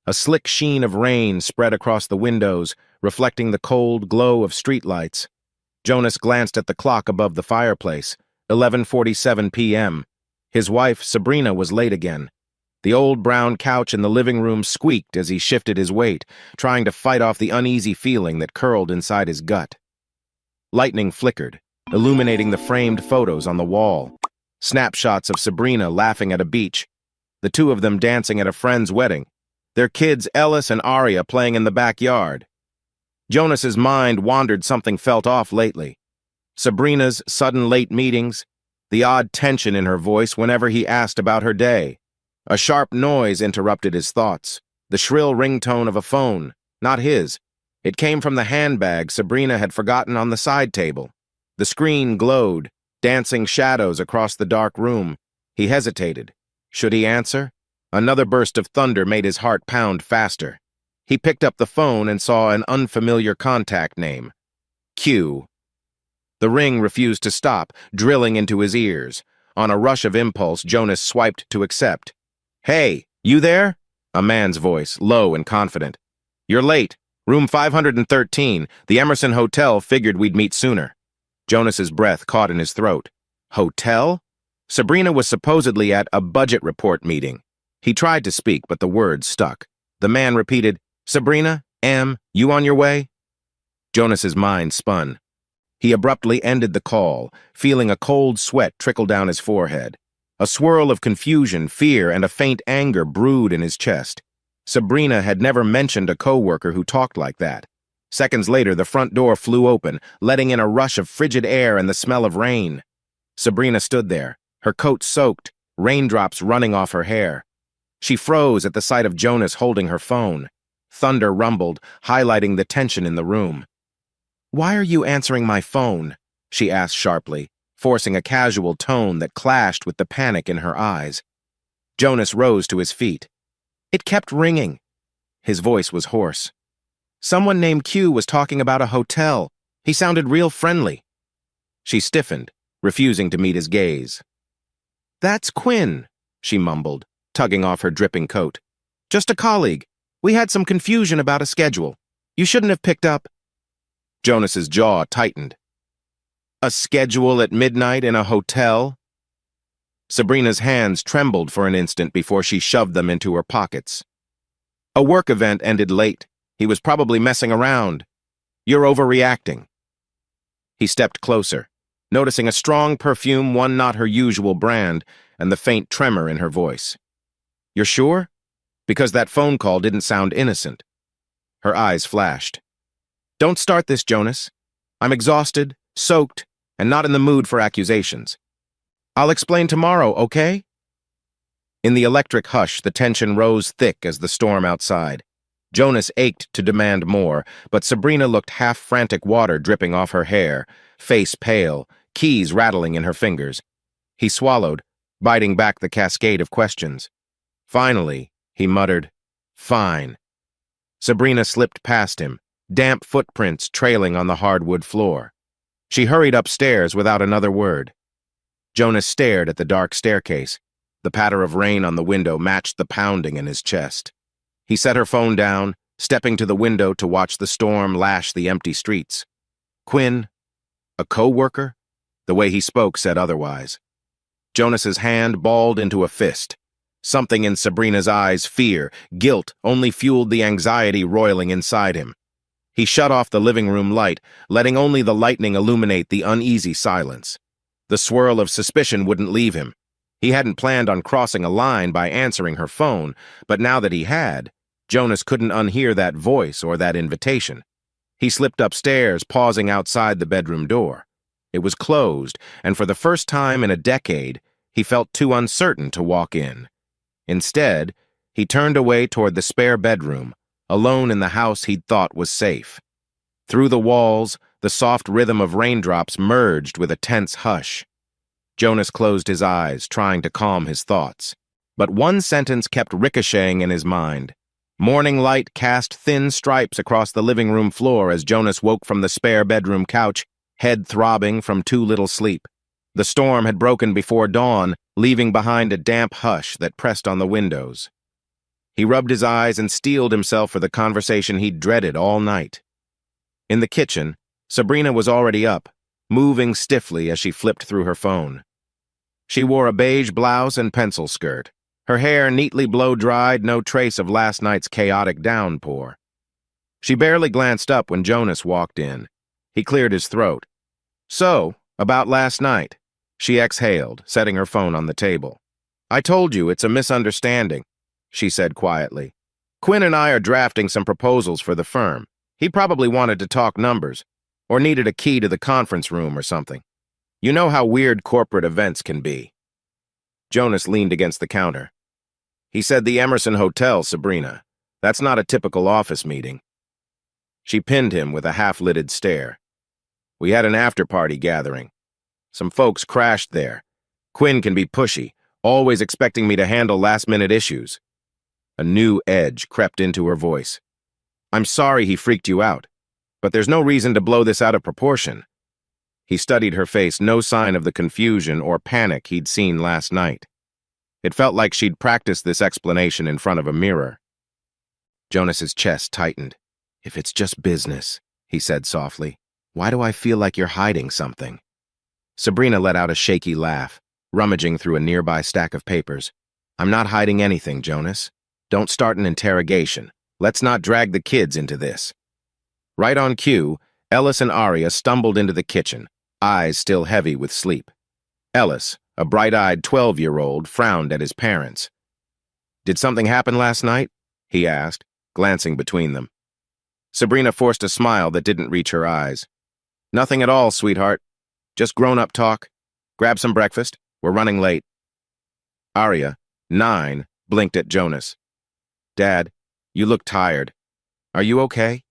A slick sheen of rain spread across the windows, reflecting the cold glow of streetlights. Jonas glanced at the clock above the fireplace, 11:47 p.m. His wife, Sabrina, was late again. The old brown couch in the living room squeaked as he shifted his weight, trying to fight off the uneasy feeling that curled inside his gut. Lightning flickered, illuminating the framed photos on the wall. Snapshots of Sabrina laughing at a beach, the two of them dancing at a friend's wedding, their kids Ellis and Aria playing in the backyard. Jonas's mind wandered. Something felt off lately. Sabrina's sudden late meetings, the odd tension in her voice whenever he asked about her day. A sharp noise interrupted his thoughts, the shrill ringtone of a phone, not his. It came from the handbag Sabrina had forgotten on the side table. The screen glowed, dancing shadows across the dark room. He hesitated. Should he answer? Another burst of thunder made his heart pound faster. He picked up the phone and saw an unfamiliar contact name. Q. The ring refused to stop, drilling into his ears. On a rush of impulse, Jonas swiped to accept. "Hey, you there?" A man's voice, low and confident. "You're late. Room 513. The Emerson Hotel figured we'd meet sooner." Jonas's breath caught in his throat. Hotel? Sabrina was supposedly at a budget report meeting. He tried to speak, but the words stuck. The man repeated, "Sabrina, you on your way?" Jonas's mind spun. He abruptly ended the call, feeling a cold sweat trickle down his forehead. A swirl of confusion, fear, and a faint anger brewed in his chest. Sabrina had never mentioned a coworker who talked like that. Seconds later, the front door flew open, letting in a rush of frigid air and the smell of rain. Sabrina stood there, her coat soaked, raindrops running off her hair. She froze at the sight of Jonas holding her phone. Thunder rumbled, highlighting the tension in the room. "Why are you answering my phone?" she asked sharply, forcing a casual tone that clashed with the panic in her eyes. Jonas rose to his feet. "It kept ringing." His voice was hoarse. "Someone named Q was talking about a hotel. He sounded real friendly." She stiffened, refusing to meet his gaze. "That's Quinn," she mumbled, tugging off her dripping coat. "Just a colleague. We had some confusion about a schedule. You shouldn't have picked up." Jonas's jaw tightened. A schedule at midnight in a hotel? Sabrina's hands trembled for an instant before she shoved them into her pockets. "A work event ended late. He was probably messing around. You're overreacting." He stepped closer, noticing a strong perfume, one not her usual brand, and the faint tremor in her voice. "You're sure? Because that phone call didn't sound innocent." Her eyes flashed. "Don't start this, Jonas. I'm exhausted, soaked, and not in the mood for accusations. I'll explain tomorrow, okay?" In the electric hush, the tension rose thick as the storm outside. Jonas ached to demand more, but Sabrina looked half-frantic, water dripping off her hair, face pale, keys rattling in her fingers. He swallowed, biting back the cascade of questions. Finally, he muttered, "Fine." Sabrina slipped past him, damp footprints trailing on the hardwood floor. She hurried upstairs without another word. Jonas stared at the dark staircase. The patter of rain on the window matched the pounding in his chest. He set her phone down, stepping to the window to watch the storm lash the empty streets. Quinn? A co-worker? The way he spoke said otherwise. Jonas's hand balled into a fist. Something in Sabrina's eyes, fear, guilt, only fueled the anxiety roiling inside him. He shut off the living room light, letting only the lightning illuminate the uneasy silence. The swirl of suspicion wouldn't leave him. He hadn't planned on crossing a line by answering her phone, but now that he had, Jonas couldn't unhear that voice or that invitation. He slipped upstairs, pausing outside the bedroom door. It was closed, and for the first time in a decade, he felt too uncertain to walk in. Instead, he turned away toward the spare bedroom, alone in the house he'd thought was safe. Through the walls, the soft rhythm of raindrops merged with a tense hush. Jonas closed his eyes, trying to calm his thoughts. But one sentence kept ricocheting in his mind. Morning light cast thin stripes across the living room floor as Jonas woke from the spare bedroom couch, head throbbing from too little sleep. The storm had broken before dawn, leaving behind a damp hush that pressed on the windows. He rubbed his eyes and steeled himself for the conversation he'd dreaded all night. In the kitchen, Sabrina was already up, moving stiffly as she flipped through her phone. She wore a beige blouse and pencil skirt, her hair neatly blow-dried, no trace of last night's chaotic downpour. She barely glanced up when Jonas walked in. He cleared his throat. "So, about last night," she exhaled, setting her phone on the table. "I told you it's a misunderstanding," she said quietly. "Quinn and I are drafting some proposals for the firm. He probably wanted to talk numbers, or needed a key to the conference room or something. You know how weird corporate events can be." Jonas leaned against the counter. "He said the Emerson Hotel, Sabrina. That's not a typical office meeting." She pinned him with a half-lidded stare. "We had an after-party gathering. Some folks crashed there. Quinn can be pushy, always expecting me to handle last-minute issues." A new edge crept into her voice. "I'm sorry he freaked you out, but there's no reason to blow this out of proportion." He studied her face, no sign of the confusion or panic he'd seen last night. It felt like she'd practiced this explanation in front of a mirror. Jonas's chest tightened. "If it's just business," he said softly, "why do I feel like you're hiding something?" Sabrina let out a shaky laugh, rummaging through a nearby stack of papers. "I'm not hiding anything, Jonas. Don't start an interrogation. Let's not drag the kids into this." Right on cue, Ellis and Aria stumbled into the kitchen, eyes still heavy with sleep. Ellis, a bright-eyed 12-year-old, frowned at his parents. "Did something happen last night?" he asked, glancing between them. Sabrina forced a smile that didn't reach her eyes. "Nothing at all, sweetheart. Just grown-up talk. Grab some breakfast. We're running late." Aria, 9, blinked at Jonas. "Dad, you look tired. Are you okay?"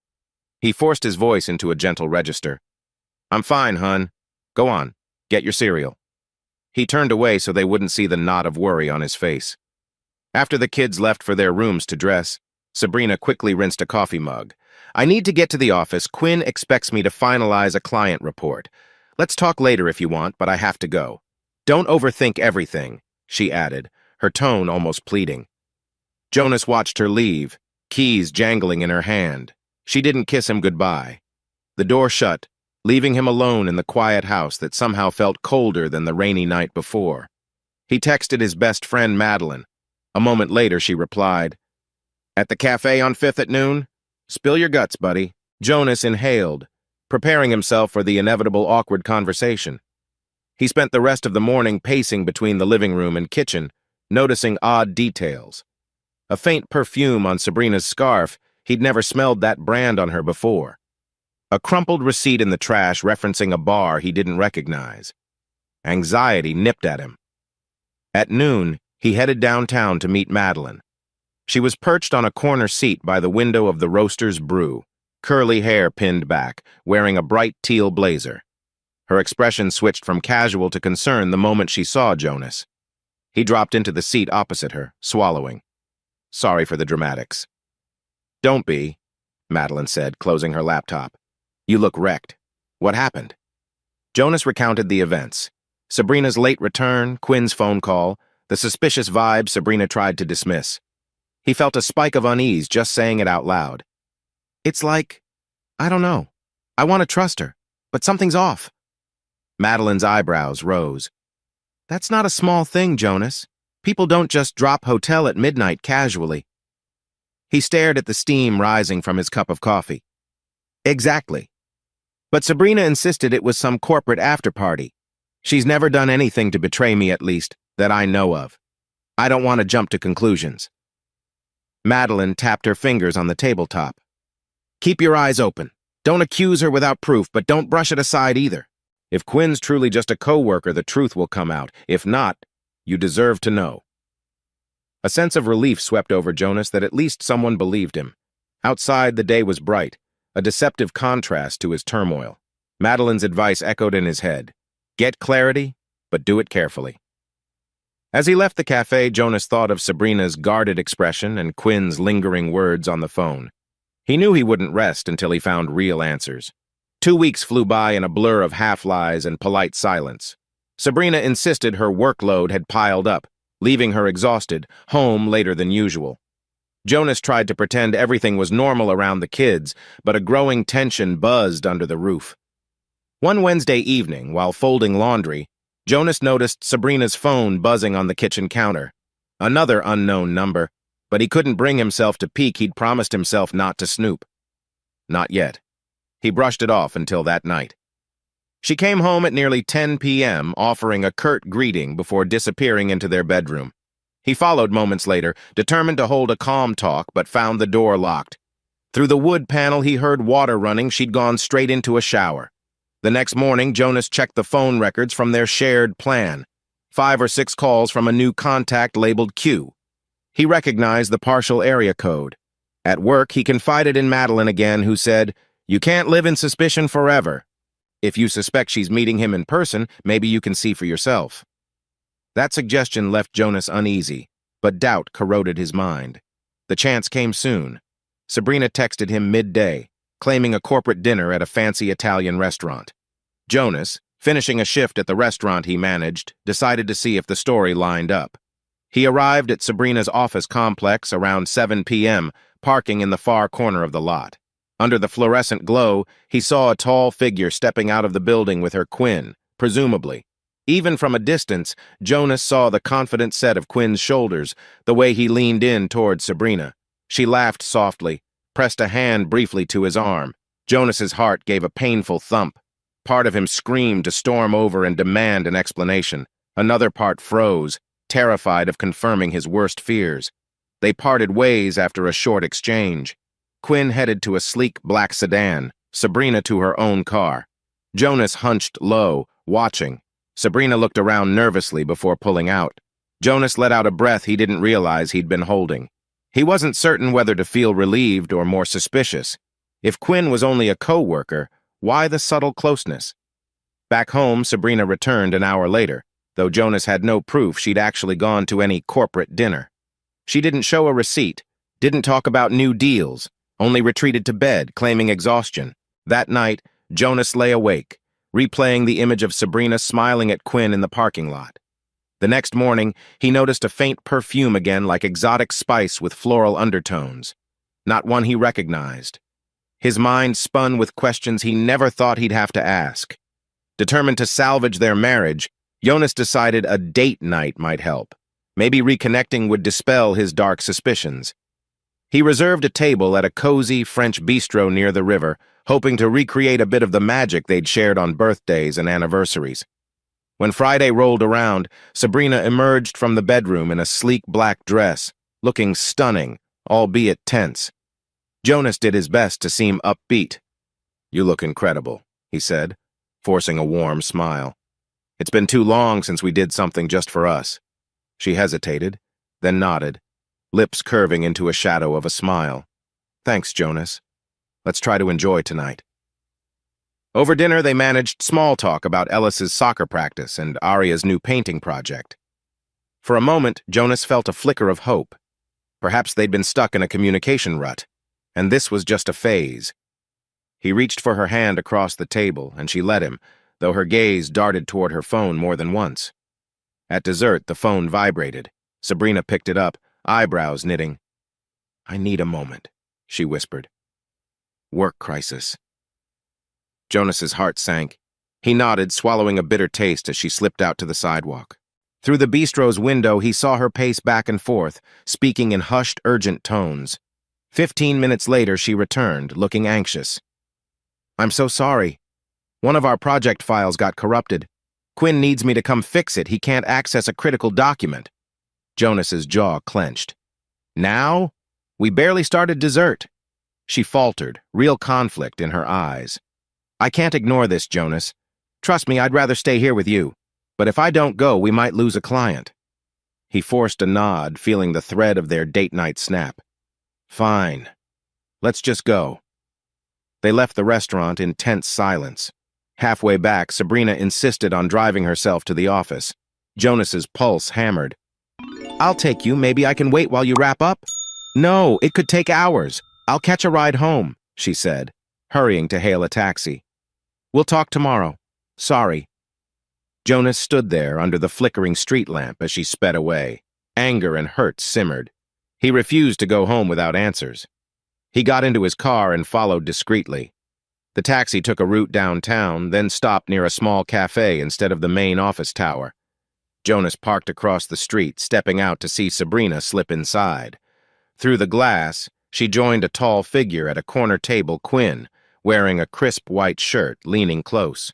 He forced his voice into a gentle register. "I'm fine, hun. Go on, get your cereal." He turned away so they wouldn't see the knot of worry on his face. After the kids left for their rooms to dress, Sabrina quickly rinsed a coffee mug. "I need to get to the office. Quinn expects me to finalize a client report. Let's talk later if you want, but I have to go. Don't overthink everything," she added, her tone almost pleading. Jonas watched her leave, keys jangling in her hand. She didn't kiss him goodbye. The door shut, leaving him alone in the quiet house that somehow felt colder than the rainy night before. He texted his best friend Madeline. A moment later, she replied, "At the cafe on 5th at noon? Spill your guts, buddy." Jonas inhaled, preparing himself for the inevitable awkward conversation. He spent the rest of the morning pacing between the living room and kitchen, noticing odd details. A faint perfume on Sabrina's scarf. He'd never smelled that brand on her before. A crumpled receipt in the trash referencing a bar he didn't recognize. Anxiety nipped at him. At noon, he headed downtown to meet Madeline. She was perched on a corner seat by the window of the Roaster's Brew, curly hair pinned back, wearing a bright teal blazer. Her expression switched from casual to concern the moment she saw Jonas. He dropped into the seat opposite her, swallowing. "Sorry for the dramatics." "Don't be," Madeline said, closing her laptop. "You look wrecked. What happened?" Jonas recounted the events. Sabrina's late return, Quinn's phone call, the suspicious vibe Sabrina tried to dismiss. He felt a spike of unease just saying it out loud. "It's like, I don't know. I want to trust her, but something's off." Madeline's eyebrows rose. "That's not a small thing, Jonas. People don't just drop hotel at midnight casually." He stared at the steam rising from his cup of coffee. "Exactly. But Sabrina insisted it was some corporate after-party. She's never done anything to betray me, at least, that I know of. I don't want to jump to conclusions." Madeline tapped her fingers on the tabletop. "Keep your eyes open. Don't accuse her without proof, but don't brush it aside either. If Quinn's truly just a co-worker, the truth will come out. If not, you deserve to know." A sense of relief swept over Jonas that at least someone believed him. Outside, the day was bright, a deceptive contrast to his turmoil. Madeline's advice echoed in his head. Get clarity, but do it carefully. As he left the cafe, Jonas thought of Sabrina's guarded expression and Quinn's lingering words on the phone. He knew he wouldn't rest until he found real answers. 2 weeks flew by in a blur of half-lies and polite silence. Sabrina insisted her workload had piled up, leaving her exhausted, home later than usual. Jonas tried to pretend everything was normal around the kids, but a growing tension buzzed under the roof. One Wednesday evening, while folding laundry, Jonas noticed Sabrina's phone buzzing on the kitchen counter. Another unknown number, but he couldn't bring himself to peek. He'd promised himself not to snoop. Not yet. He brushed it off until that night. She came home at nearly 10 p.m., offering a curt greeting before disappearing into their bedroom. He followed moments later, determined to hold a calm talk, but found the door locked. Through the wood panel, he heard water running. She'd gone straight into a shower. The next morning, Jonas checked the phone records from their shared plan. 5 or 6 calls from a new contact labeled Q. He recognized the partial area code. At work, he confided in Madeline again, who said, "You can't live in suspicion forever. If you suspect she's meeting him in person, maybe you can see for yourself." That suggestion left Jonas uneasy, but doubt corroded his mind. The chance came soon. Sabrina texted him midday, claiming a corporate dinner at a fancy Italian restaurant. Jonas, finishing a shift at the restaurant he managed, decided to see if the story lined up. He arrived at Sabrina's office complex around 7 p.m., parking in the far corner of the lot. Under the fluorescent glow, he saw a tall figure stepping out of the building with her Quinn, presumably. Even from a distance, Jonas saw the confident set of Quinn's shoulders, the way he leaned in toward Sabrina. She laughed softly, pressed a hand briefly to his arm. Jonas's heart gave a painful thump. Part of him screamed to storm over and demand an explanation. Another part froze, terrified of confirming his worst fears. They parted ways after a short exchange. Quinn headed to a sleek black sedan, Sabrina to her own car. Jonas hunched low, watching. Sabrina looked around nervously before pulling out. Jonas let out a breath he didn't realize he'd been holding. He wasn't certain whether to feel relieved or more suspicious. If Quinn was only a co-worker, why the subtle closeness? Back home, Sabrina returned an hour later, though Jonas had no proof she'd actually gone to any corporate dinner. She didn't show a receipt, didn't talk about new deals, only retreated to bed, claiming exhaustion. That night, Jonas lay awake, replaying the image of Sabrina smiling at Quinn in the parking lot. The next morning, he noticed a faint perfume again, like exotic spice with floral undertones. Not one he recognized. His mind spun with questions he never thought he'd have to ask. Determined to salvage their marriage, Jonas decided a date night might help. Maybe reconnecting would dispel his dark suspicions. He reserved a table at a cozy French bistro near the river, hoping to recreate a bit of the magic they'd shared on birthdays and anniversaries. When Friday rolled around, Sabrina emerged from the bedroom in a sleek black dress, looking stunning, albeit tense. Jonas did his best to seem upbeat. "You look incredible," he said, forcing a warm smile. "It's been too long since we did something just for us." She hesitated, then nodded, lips curving into a shadow of a smile. "Thanks, Jonas. Let's try to enjoy tonight." Over dinner, they managed small talk about Ellis's soccer practice and Aria's new painting project. For a moment, Jonas felt a flicker of hope. Perhaps they'd been stuck in a communication rut, and this was just a phase. He reached for her hand across the table, and she let him, though her gaze darted toward her phone more than once. At dessert, the phone vibrated. Sabrina picked it up, eyebrows knitting. "I need a moment," she whispered. "Work crisis." Jonas's heart sank. He nodded, swallowing a bitter taste as she slipped out to the sidewalk. Through the bistro's window, he saw her pace back and forth, speaking in hushed, urgent tones. 15 minutes later, she returned, looking anxious. "I'm so sorry. One of our project files got corrupted. Quinn needs me to come fix it. He can't access a critical document." Jonas's jaw clenched. "Now? We barely started dessert." She faltered, real conflict in her eyes. "I can't ignore this, Jonas. Trust me, I'd rather stay here with you. But if I don't go, we might lose a client." He forced a nod, feeling the thread of their date night snap. "Fine. Let's just go." They left the restaurant in tense silence. Halfway back, Sabrina insisted on driving herself to the office. Jonas's pulse hammered. "I'll take you. Maybe I can wait while you wrap up?" "No, it could take hours. I'll catch a ride home," she said, hurrying to hail a taxi. "We'll talk tomorrow. Sorry." Jonas stood there under the flickering street lamp as she sped away. Anger and hurt simmered. He refused to go home without answers. He got into his car and followed discreetly. The taxi took a route downtown, then stopped near a small cafe instead of the main office tower. Jonas parked across the street, stepping out to see Sabrina slip inside. Through the glass, she joined a tall figure at a corner table, Quinn, wearing a crisp white shirt, leaning close.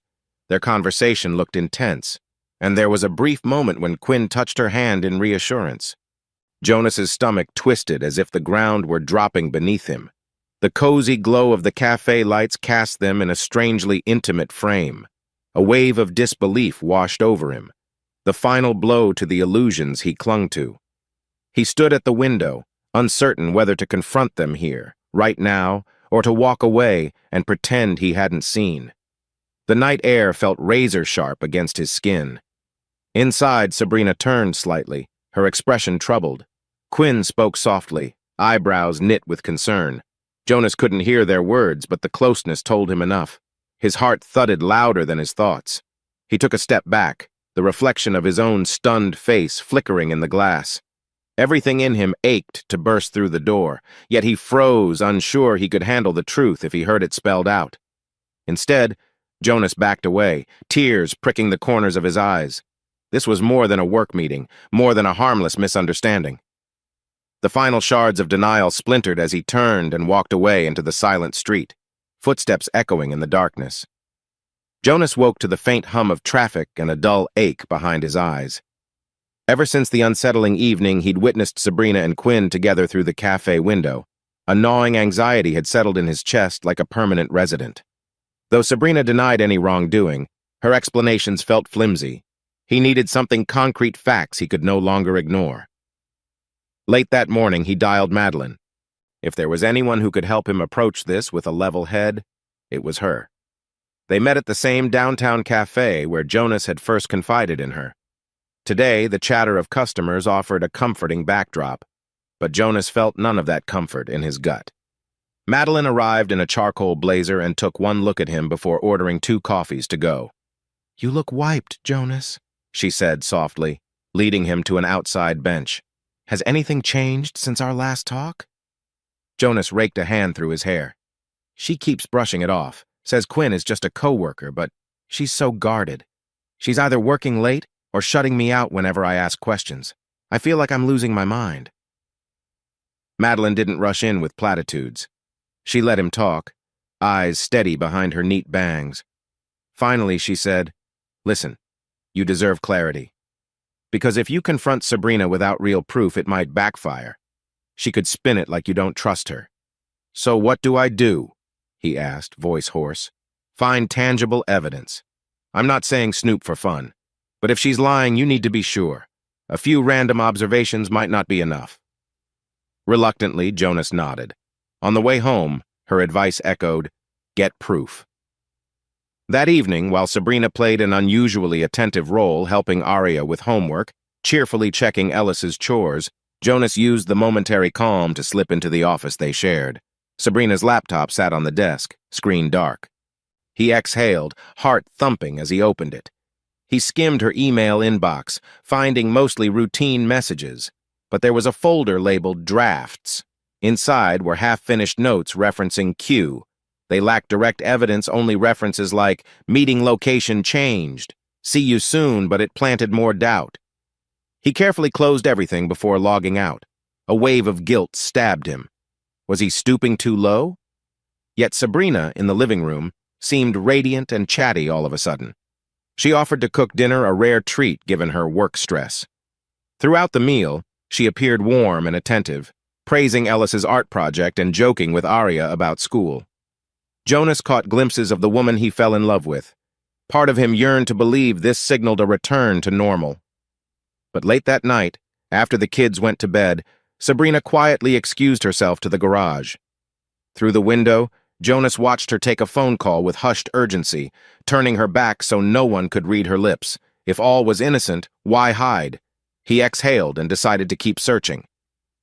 Their conversation looked intense, and there was a brief moment when Quinn touched her hand in reassurance. Jonas's stomach twisted as if the ground were dropping beneath him. The cozy glow of the cafe lights cast them in a strangely intimate frame. A wave of disbelief washed over him, the final blow to the illusions he clung to. He stood at the window, uncertain whether to confront them here, right now, or to walk away and pretend he hadn't seen. The night air felt razor-sharp against his skin. Inside, Sabrina turned slightly, her expression troubled. Quinn spoke softly, eyebrows knit with concern. Jonas couldn't hear their words, but the closeness told him enough. His heart thudded louder than his thoughts. He took a step back, the reflection of his own stunned face flickering in the glass. Everything in him ached to burst through the door, yet he froze, unsure he could handle the truth if he heard it spelled out. Instead, Jonas backed away, tears pricking the corners of his eyes. This was more than a work meeting, more than a harmless misunderstanding. The final shards of denial splintered as he turned and walked away into the silent street, footsteps echoing in the darkness. Jonas woke to the faint hum of traffic and a dull ache behind his eyes. Ever since the unsettling evening he'd witnessed Sabrina and Quinn together through the cafe window, a gnawing anxiety had settled in his chest like a permanent resident. Though Sabrina denied any wrongdoing, her explanations felt flimsy. He needed something concrete, facts he could no longer ignore. Late that morning, he dialed Madeline. If there was anyone who could help him approach this with a level head, it was her. They met at the same downtown cafe where Jonas had first confided in her. Today, the chatter of customers offered a comforting backdrop, but Jonas felt none of that comfort in his gut. Madeline arrived in a charcoal blazer and took one look at him before ordering 2 coffees to go. "You look wiped, Jonas," she said softly, leading him to an outside bench. "Has anything changed since our last talk?" Jonas raked a hand through his hair. "She keeps brushing it off, says Quinn is just a coworker, but she's so guarded. She's either working late or shutting me out whenever I ask questions. I feel like I'm losing my mind." Madeline didn't rush in with platitudes. She let him talk, eyes steady behind her neat bangs. Finally, she said, "Listen, you deserve clarity. Because if you confront Sabrina without real proof, it might backfire. She could spin it like you don't trust her." "So what do I do?" he asked, voice hoarse. "Find tangible evidence. I'm not saying snoop for fun, but if she's lying, you need to be sure. A few random observations might not be enough." Reluctantly, Jonas nodded. On the way home, her advice echoed, "Get proof." That evening, while Sabrina played an unusually attentive role helping Arya with homework, cheerfully checking Ellis's chores, Jonas used the momentary calm to slip into the office they shared. Sabrina's laptop sat on the desk, screen dark. He exhaled, heart thumping as he opened it. He skimmed her email inbox, finding mostly routine messages, but there was a folder labeled Drafts. Inside were half-finished notes referencing Q. They lacked direct evidence, only references like, "Meeting location changed," "See you soon," but it planted more doubt. He carefully closed everything before logging out. A wave of guilt stabbed him. Was he stooping too low? Yet Sabrina, in the living room, seemed radiant and chatty all of a sudden. She offered to cook dinner, a rare treat given her work stress. Throughout the meal, she appeared warm and attentive, praising Ellis's art project and joking with Arya about school. Jonas caught glimpses of the woman he fell in love with. Part of him yearned to believe this signaled a return to normal. But late that night, after the kids went to bed, Sabrina quietly excused herself to the garage. Through the window, Jonas watched her take a phone call with hushed urgency, turning her back so no one could read her lips. If all was innocent, why hide? He exhaled and decided to keep searching.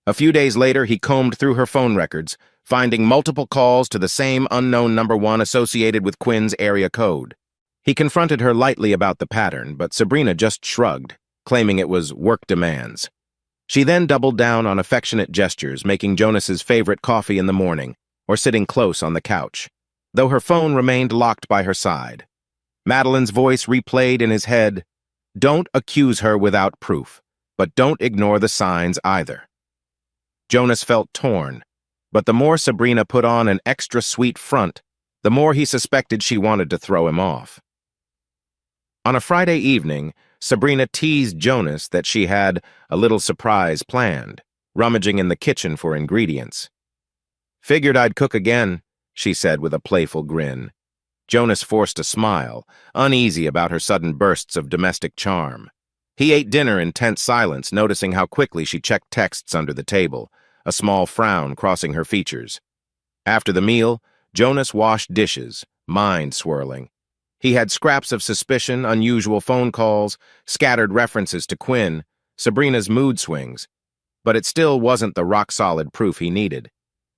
A few days later, he combed through her phone records, finding multiple calls to the same unknown number 1 associated with Quinn's area code. He confronted her lightly about the pattern, but Sabrina just shrugged, claiming it was work demands. She then doubled down on affectionate gestures, making Jonas's favorite coffee in the morning, or sitting close on the couch, though her phone remained locked by her side. Madeline's voice replayed in his head, "Don't accuse her without proof, but don't ignore the signs either." Jonas felt torn, but the more Sabrina put on an extra sweet front, the more he suspected she wanted to throw him off. On a Friday evening, Sabrina teased Jonas that she had a little surprise planned, rummaging in the kitchen for ingredients. "Figured I'd cook again," she said with a playful grin. Jonas forced a smile, uneasy about her sudden bursts of domestic charm. He ate dinner in tense silence, noticing how quickly she checked texts under the table, a small frown crossing her features. After the meal, Jonas washed dishes, mind swirling. He had scraps of suspicion, unusual phone calls, scattered references to Quinn, Sabrina's mood swings, but it still wasn't the rock-solid proof he needed.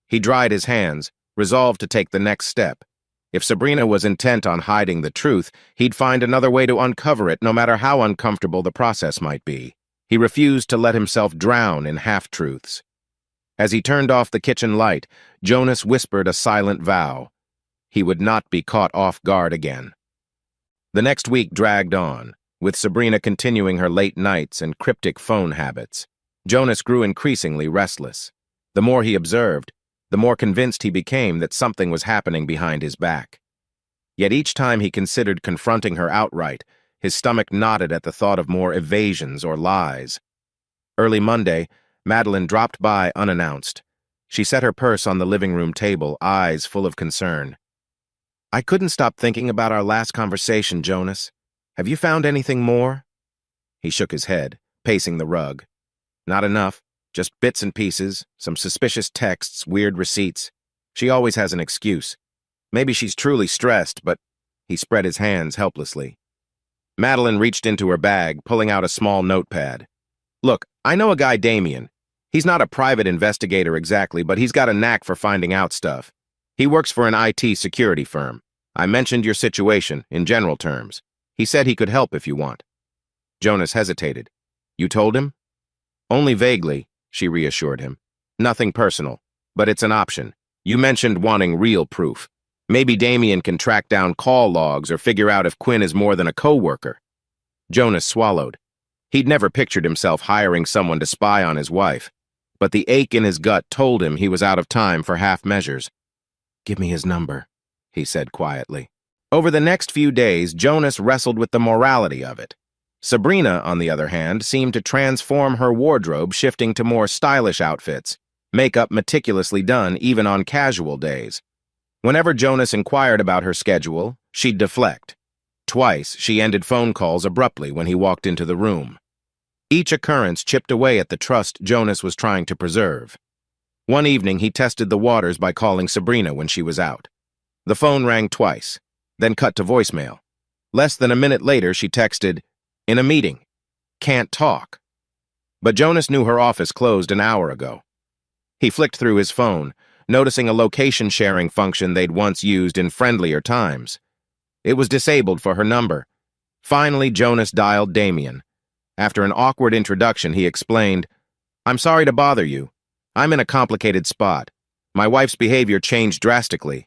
He dried his hands, resolved to take the next step. If Sabrina was intent on hiding the truth, he'd find another way to uncover it, no matter how uncomfortable the process might be. He refused to let himself drown in half-truths. As he turned off the kitchen light, Jonas whispered a silent vow. He would not be caught off guard again. The next week dragged on, with Sabrina continuing her late nights and cryptic phone habits. Jonas grew increasingly restless. The more he observed, the more convinced he became that something was happening behind his back. Yet each time he considered confronting her outright, his stomach knotted at the thought of more evasions or lies. Early Monday, Madeline dropped by unannounced. She set her purse on the living room table, eyes full of concern. "I couldn't stop thinking about our last conversation, Jonas. Have you found anything more?" He shook his head, pacing the rug. "Not enough. Just bits and pieces, some suspicious texts, weird receipts. She always has an excuse. Maybe she's truly stressed, but—" He spread his hands helplessly. Madeline reached into her bag, pulling out a small notepad. "Look, I know a guy, Damien. He's not a private investigator exactly, but he's got a knack for finding out stuff. He works for an IT security firm. I mentioned your situation, in general terms. He said he could help if you want." Jonas hesitated. "You told him?" "Only vaguely," she reassured him. "Nothing personal, but it's an option. You mentioned wanting real proof. Maybe Damien can track down call logs or figure out if Quinn is more than a co-worker." Jonas swallowed. He'd never pictured himself hiring someone to spy on his wife, but the ache in his gut told him he was out of time for half measures. "Give me his number," he said quietly. Over the next few days, Jonas wrestled with the morality of it. Sabrina, on the other hand, seemed to transform her wardrobe, shifting to more stylish outfits, makeup meticulously done even on casual days. Whenever Jonas inquired about her schedule, she'd deflect. Twice, she ended phone calls abruptly when he walked into the room. Each occurrence chipped away at the trust Jonas was trying to preserve. One evening, he tested the waters by calling Sabrina when she was out. The phone rang twice, then cut to voicemail. Less than a minute later, she texted, "In a meeting. Can't talk." But Jonas knew her office closed an hour ago. He flicked through his phone, noticing a location-sharing function they'd once used in friendlier times. It was disabled for her number. Finally, Jonas dialed Damien. After an awkward introduction, he explained, "I'm sorry to bother you. I'm in a complicated spot. My wife's behavior changed drastically.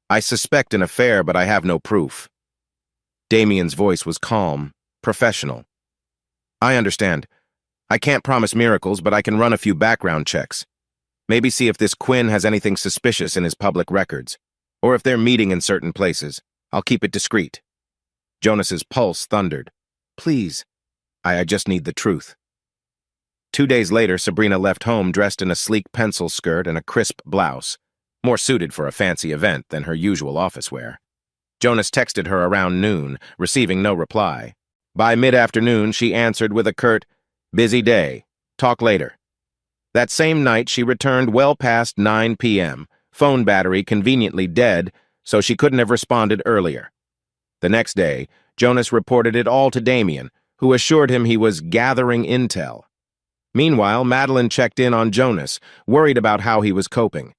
I suspect an affair, but I have no proof." Damien's voice was calm, professional. "I understand. I can't promise miracles, but I can run a few background checks. Maybe see if this Quinn has anything suspicious in his public records, or if they're meeting in certain places. I'll keep it discreet." Jonas's pulse thundered. "Please. I just need the truth." 2 days later, Sabrina left home dressed in a sleek pencil skirt and a crisp blouse, more suited for a fancy event than her usual office wear. Jonas texted her around noon, receiving no reply. By mid-afternoon, she answered with a curt, "Busy day. Talk later." That same night, she returned well past 9 p.m., phone battery conveniently dead, so she couldn't have responded earlier. The next day, Jonas reported it all to Damien, who assured him he was gathering intel. Meanwhile, Madeline checked in on Jonas, worried about how he was coping.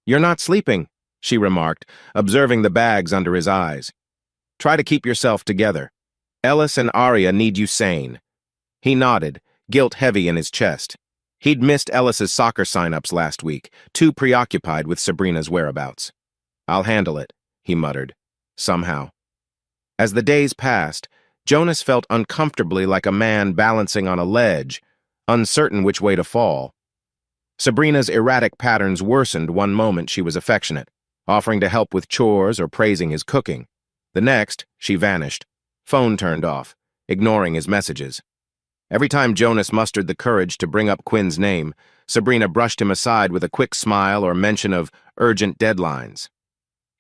"You're not sleeping," she remarked, observing the bags under his eyes. "Try to keep yourself together. Ellis and Arya need you sane." He nodded, guilt heavy in his chest. He'd missed Ellis's soccer sign-ups last week, too preoccupied with Sabrina's whereabouts. "I'll handle it," he muttered, somehow. As the days passed, Jonas felt uncomfortably like a man balancing on a ledge, uncertain which way to fall. Sabrina's erratic patterns worsened. One moment she was affectionate, offering to help with chores or praising his cooking. The next, she vanished, phone turned off, ignoring his messages. Every time Jonas mustered the courage to bring up Quinn's name, Sabrina brushed him aside with a quick smile or mention of urgent deadlines.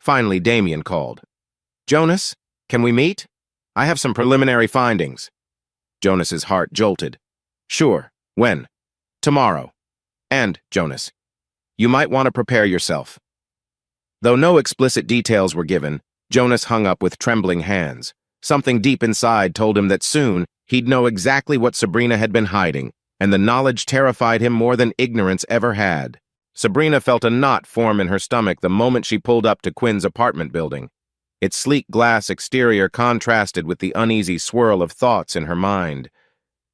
Finally, Damien called. "Jonas, can we meet? I have some preliminary findings." Jonas's heart jolted. "Sure. When?" "Tomorrow. And, Jonas, you might want to prepare yourself." Though no explicit details were given, Jonas hung up with trembling hands. Something deep inside told him that soon he'd know exactly what Sabrina had been hiding, and the knowledge terrified him more than ignorance ever had. Sabrina felt a knot form in her stomach the moment she pulled up to Quinn's apartment building. Its sleek glass exterior contrasted with the uneasy swirl of thoughts in her mind.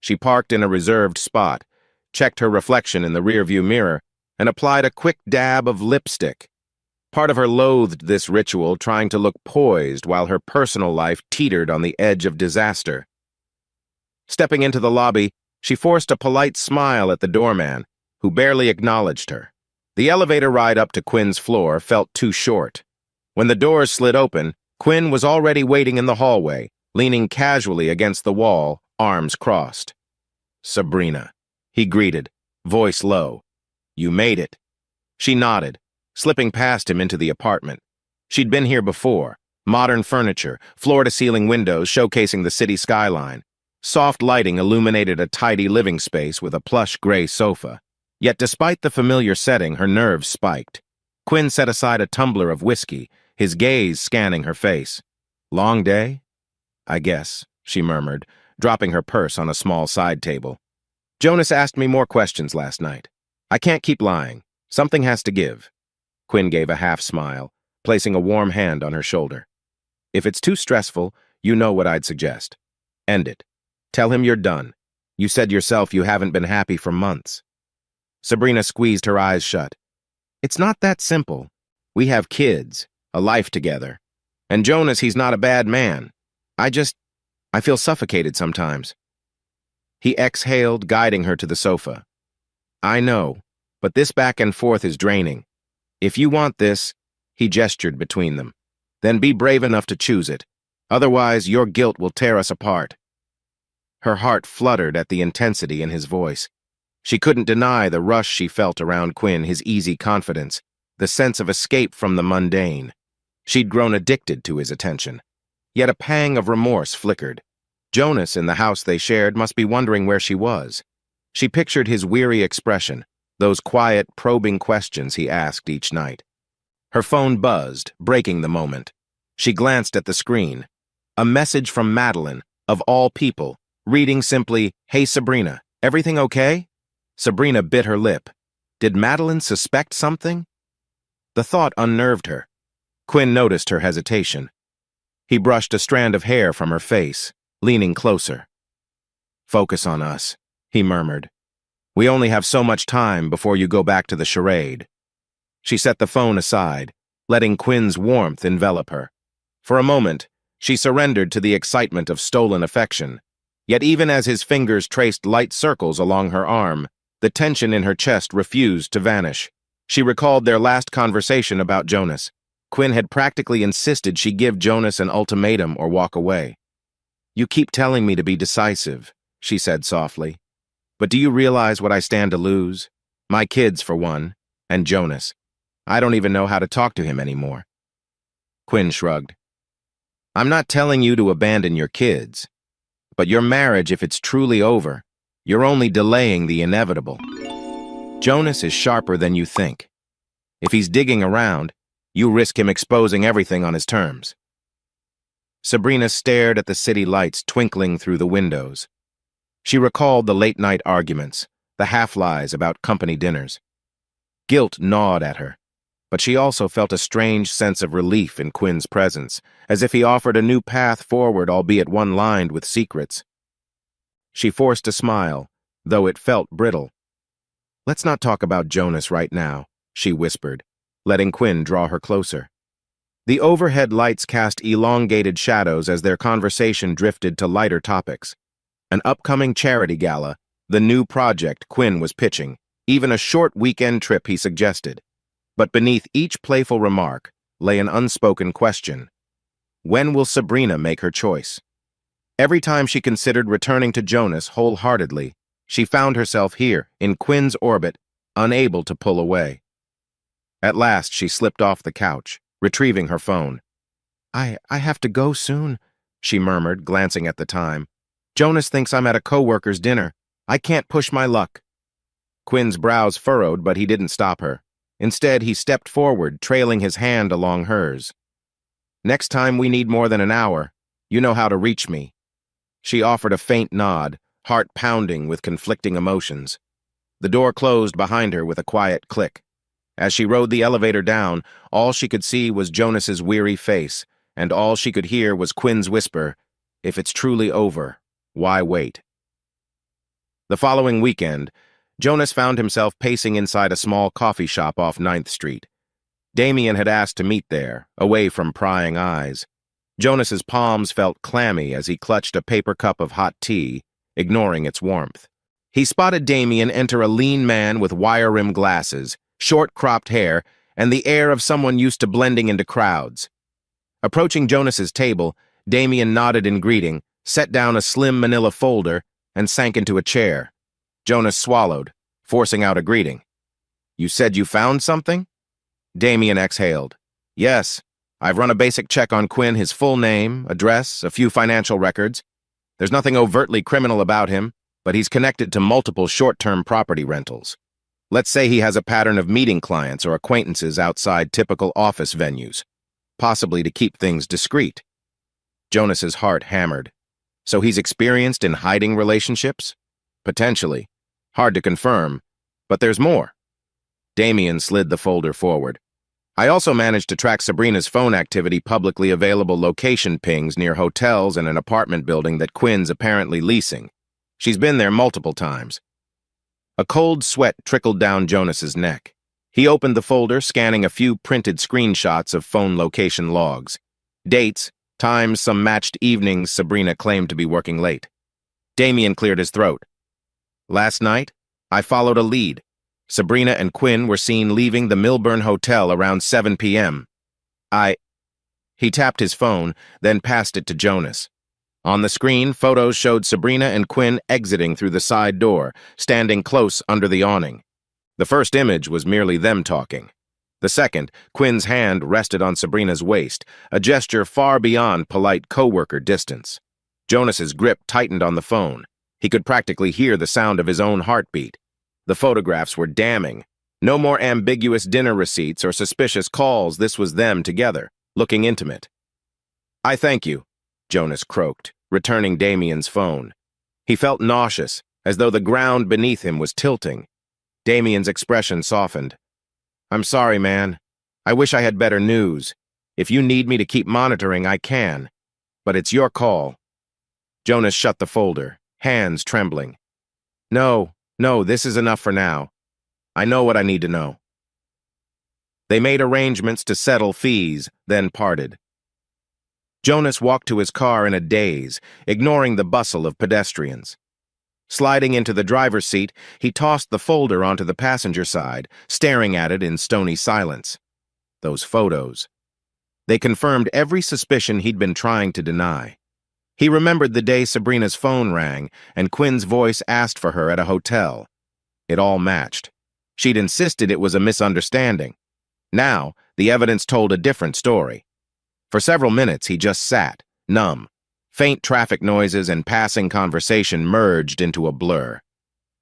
She parked in a reserved spot, checked her reflection in the rearview mirror, and applied a quick dab of lipstick. Part of her loathed this ritual, trying to look poised while her personal life teetered on the edge of disaster. Stepping into the lobby, she forced a polite smile at the doorman, who barely acknowledged her. The elevator ride up to Quinn's floor felt too short. When the doors slid open, Quinn was already waiting in the hallway, leaning casually against the wall, arms crossed. "Sabrina," he greeted, voice low. "You made it." She nodded, slipping past him into the apartment. She'd been here before. Modern furniture, floor-to-ceiling windows showcasing the city skyline. Soft lighting illuminated a tidy living space with a plush gray sofa. Yet despite the familiar setting, her nerves spiked. Quinn set aside a tumbler of whiskey, his gaze scanning her face. "Long day?" "I guess," she murmured, dropping her purse on a small side table. "Jonas asked me more questions last night. I can't keep lying. Something has to give." Quinn gave a half-smile, placing a warm hand on her shoulder. "If it's too stressful, you know what I'd suggest. End it. Tell him you're done. You said yourself you haven't been happy for months." Sabrina squeezed her eyes shut. "It's not that simple. We have kids, a life together. And Jonas, he's not a bad man. I feel suffocated sometimes." He exhaled, guiding her to the sofa. "I know, but this back and forth is draining. If you want this," he gestured between them, "then be brave enough to choose it. Otherwise, your guilt will tear us apart." Her heart fluttered at the intensity in his voice. She couldn't deny the rush she felt around Quinn, his easy confidence, the sense of escape from the mundane. She'd grown addicted to his attention. Yet a pang of remorse flickered. Jonas, in the house they shared, must be wondering where she was. She pictured his weary expression, those quiet, probing questions he asked each night. Her phone buzzed, breaking the moment. She glanced at the screen. A message from Madeline, of all people, reading simply, "Hey Sabrina, everything okay?" Sabrina bit her lip. Did Madeline suspect something? The thought unnerved her. Quinn noticed her hesitation. He brushed a strand of hair from her face, leaning closer. "Focus on us," he murmured. "We only have so much time before you go back to the charade." She set the phone aside, letting Quinn's warmth envelop her. For a moment, she surrendered to the excitement of stolen affection. Yet even as his fingers traced light circles along her arm, the tension in her chest refused to vanish. She recalled their last conversation about Jonas. Quinn had practically insisted she give Jonas an ultimatum or walk away. "You keep telling me to be decisive," she said softly. "But do you realize what I stand to lose? My kids, for one, and Jonas. I don't even know how to talk to him anymore." Quinn shrugged. "I'm not telling you to abandon your kids. But your marriage, if it's truly over, you're only delaying the inevitable. Jonas is sharper than you think. If he's digging around, you risk him exposing everything on his terms." Sabrina stared at the city lights twinkling through the windows. She recalled the late-night arguments, the half-lies about company dinners. Guilt gnawed at her, but she also felt a strange sense of relief in Quinn's presence, as if he offered a new path forward, albeit one lined with secrets. She forced a smile, though it felt brittle. "Let's not talk about Jonas right now," she whispered, letting Quinn draw her closer. The overhead lights cast elongated shadows as their conversation drifted to lighter topics. An upcoming charity gala, the new project Quinn was pitching, even a short weekend trip he suggested. But beneath each playful remark lay an unspoken question. When will Sabrina make her choice? Every time she considered returning to Jonas wholeheartedly, she found herself here, in Quinn's orbit, unable to pull away. At last, she slipped off the couch, retrieving her phone. I have to go soon," she murmured, glancing at the time. "Jonas thinks I'm at a coworker's dinner. I can't push my luck." Quinn's brows furrowed, but he didn't stop her. Instead, he stepped forward, trailing his hand along hers. "Next time we need more than an hour, you know how to reach me." She offered a faint nod, heart pounding with conflicting emotions. The door closed behind her with a quiet click. As she rode the elevator down, all she could see was Jonas's weary face, and all she could hear was Quinn's whisper, "If it's truly over, why wait?" The following weekend, Jonas found himself pacing inside a small coffee shop off 9th Street. Damien had asked to meet there, away from prying eyes. Jonas's palms felt clammy as he clutched a paper cup of hot tea, ignoring its warmth. He spotted Damien enter a lean man with wire-rimmed glasses, short cropped hair, and the air of someone used to blending into crowds. Approaching Jonas's table, Damien nodded in greeting, set down a slim manila folder, and sank into a chair. Jonas swallowed, forcing out a greeting. "You said you found something?" Damien exhaled. "Yes, I've run a basic check on Quinn, his full name, address, a few financial records. There's nothing overtly criminal about him, but he's connected to multiple short-term property rentals. Let's say he has a pattern of meeting clients or acquaintances outside typical office venues, possibly to keep things discreet." Jonas's heart hammered. "So he's experienced in hiding relationships?" "Potentially. Hard to confirm, but there's more." Damien slid the folder forward. "I also managed to track Sabrina's phone activity, publicly available location pings near hotels and an apartment building that Quinn's apparently leasing. She's been there multiple times." A cold sweat trickled down Jonas's neck. He opened the folder, scanning a few printed screenshots of phone location logs. Dates, times, some matched evenings Sabrina claimed to be working late. Damien cleared his throat. "Last night, I followed a lead. Sabrina and Quinn were seen leaving the Milburn Hotel around 7 p.m. He tapped his phone, then passed it to Jonas. On the screen, photos showed Sabrina and Quinn exiting through the side door, standing close under the awning. The first image was merely them talking. The second, Quinn's hand rested on Sabrina's waist, a gesture far beyond polite coworker distance. Jonas's grip tightened on the phone. He could practically hear the sound of his own heartbeat. The photographs were damning. No more ambiguous dinner receipts or suspicious calls. This was them together, looking intimate. "I thank you," Jonas croaked, returning Damien's phone. He felt nauseous, as though the ground beneath him was tilting. Damien's expression softened. "I'm sorry, man. I wish I had better news. If you need me to keep monitoring, I can. But it's your call." Jonas shut the folder, hands trembling. No, this is enough for now. I know what I need to know." They made arrangements to settle fees, then parted. Jonas walked to his car in a daze, ignoring the bustle of pedestrians. Sliding into the driver's seat, he tossed the folder onto the passenger side, staring at it in stony silence. Those photos. They confirmed every suspicion he'd been trying to deny. He remembered the day Sabrina's phone rang and Quinn's voice asked for her at a hotel. It all matched. She'd insisted it was a misunderstanding. Now, the evidence told a different story. For several minutes, he just sat, numb. Faint traffic noises and passing conversation merged into a blur.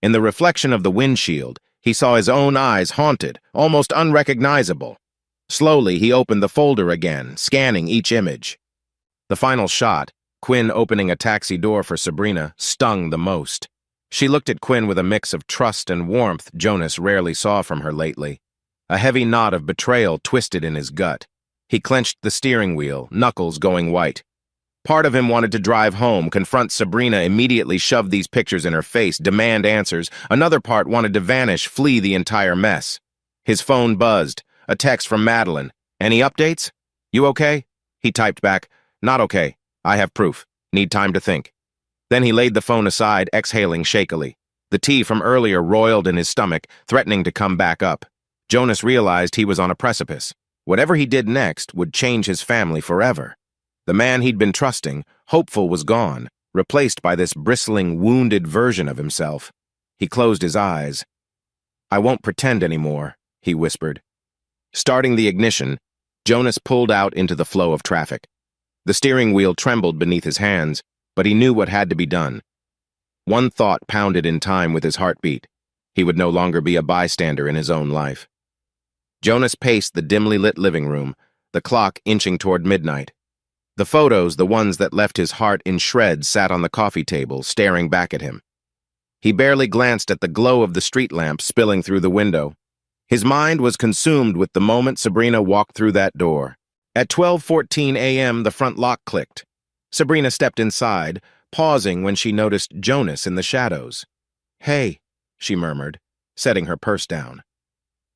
In the reflection of the windshield, he saw his own eyes haunted, almost unrecognizable. Slowly, he opened the folder again, scanning each image. The final shot, Quinn opening a taxi door for Sabrina, stung the most. She looked at Quinn with a mix of trust and warmth Jonas rarely saw from her lately. A heavy knot of betrayal twisted in his gut. He clenched the steering wheel, knuckles going white. Part of him wanted to drive home, confront Sabrina, immediately shove these pictures in her face, demand answers. Another part wanted to vanish, flee the entire mess. His phone buzzed. A text from Madeline. "Any updates? You okay?" He typed back, "Not okay. I have proof. Need time to think." Then he laid the phone aside, exhaling shakily. The tea from earlier roiled in his stomach, threatening to come back up. Jonas realized he was on a precipice. Whatever he did next would change his family forever. The man he'd been trusting, hopeful, was gone, replaced by this bristling, wounded version of himself. He closed his eyes. "I won't pretend anymore," he whispered. Starting the ignition, Jonas pulled out into the flow of traffic. The steering wheel trembled beneath his hands, but he knew what had to be done. One thought pounded in time with his heartbeat. He would no longer be a bystander in his own life. Jonas paced the dimly lit living room, the clock inching toward midnight. The photos, the ones that left his heart in shreds, sat on the coffee table, staring back at him. He barely glanced at the glow of the street lamp spilling through the window. His mind was consumed with the moment Sabrina walked through that door. At 12:14 a.m., the front lock clicked. Sabrina stepped inside, pausing when she noticed Jonas in the shadows. "Hey," she murmured, setting her purse down.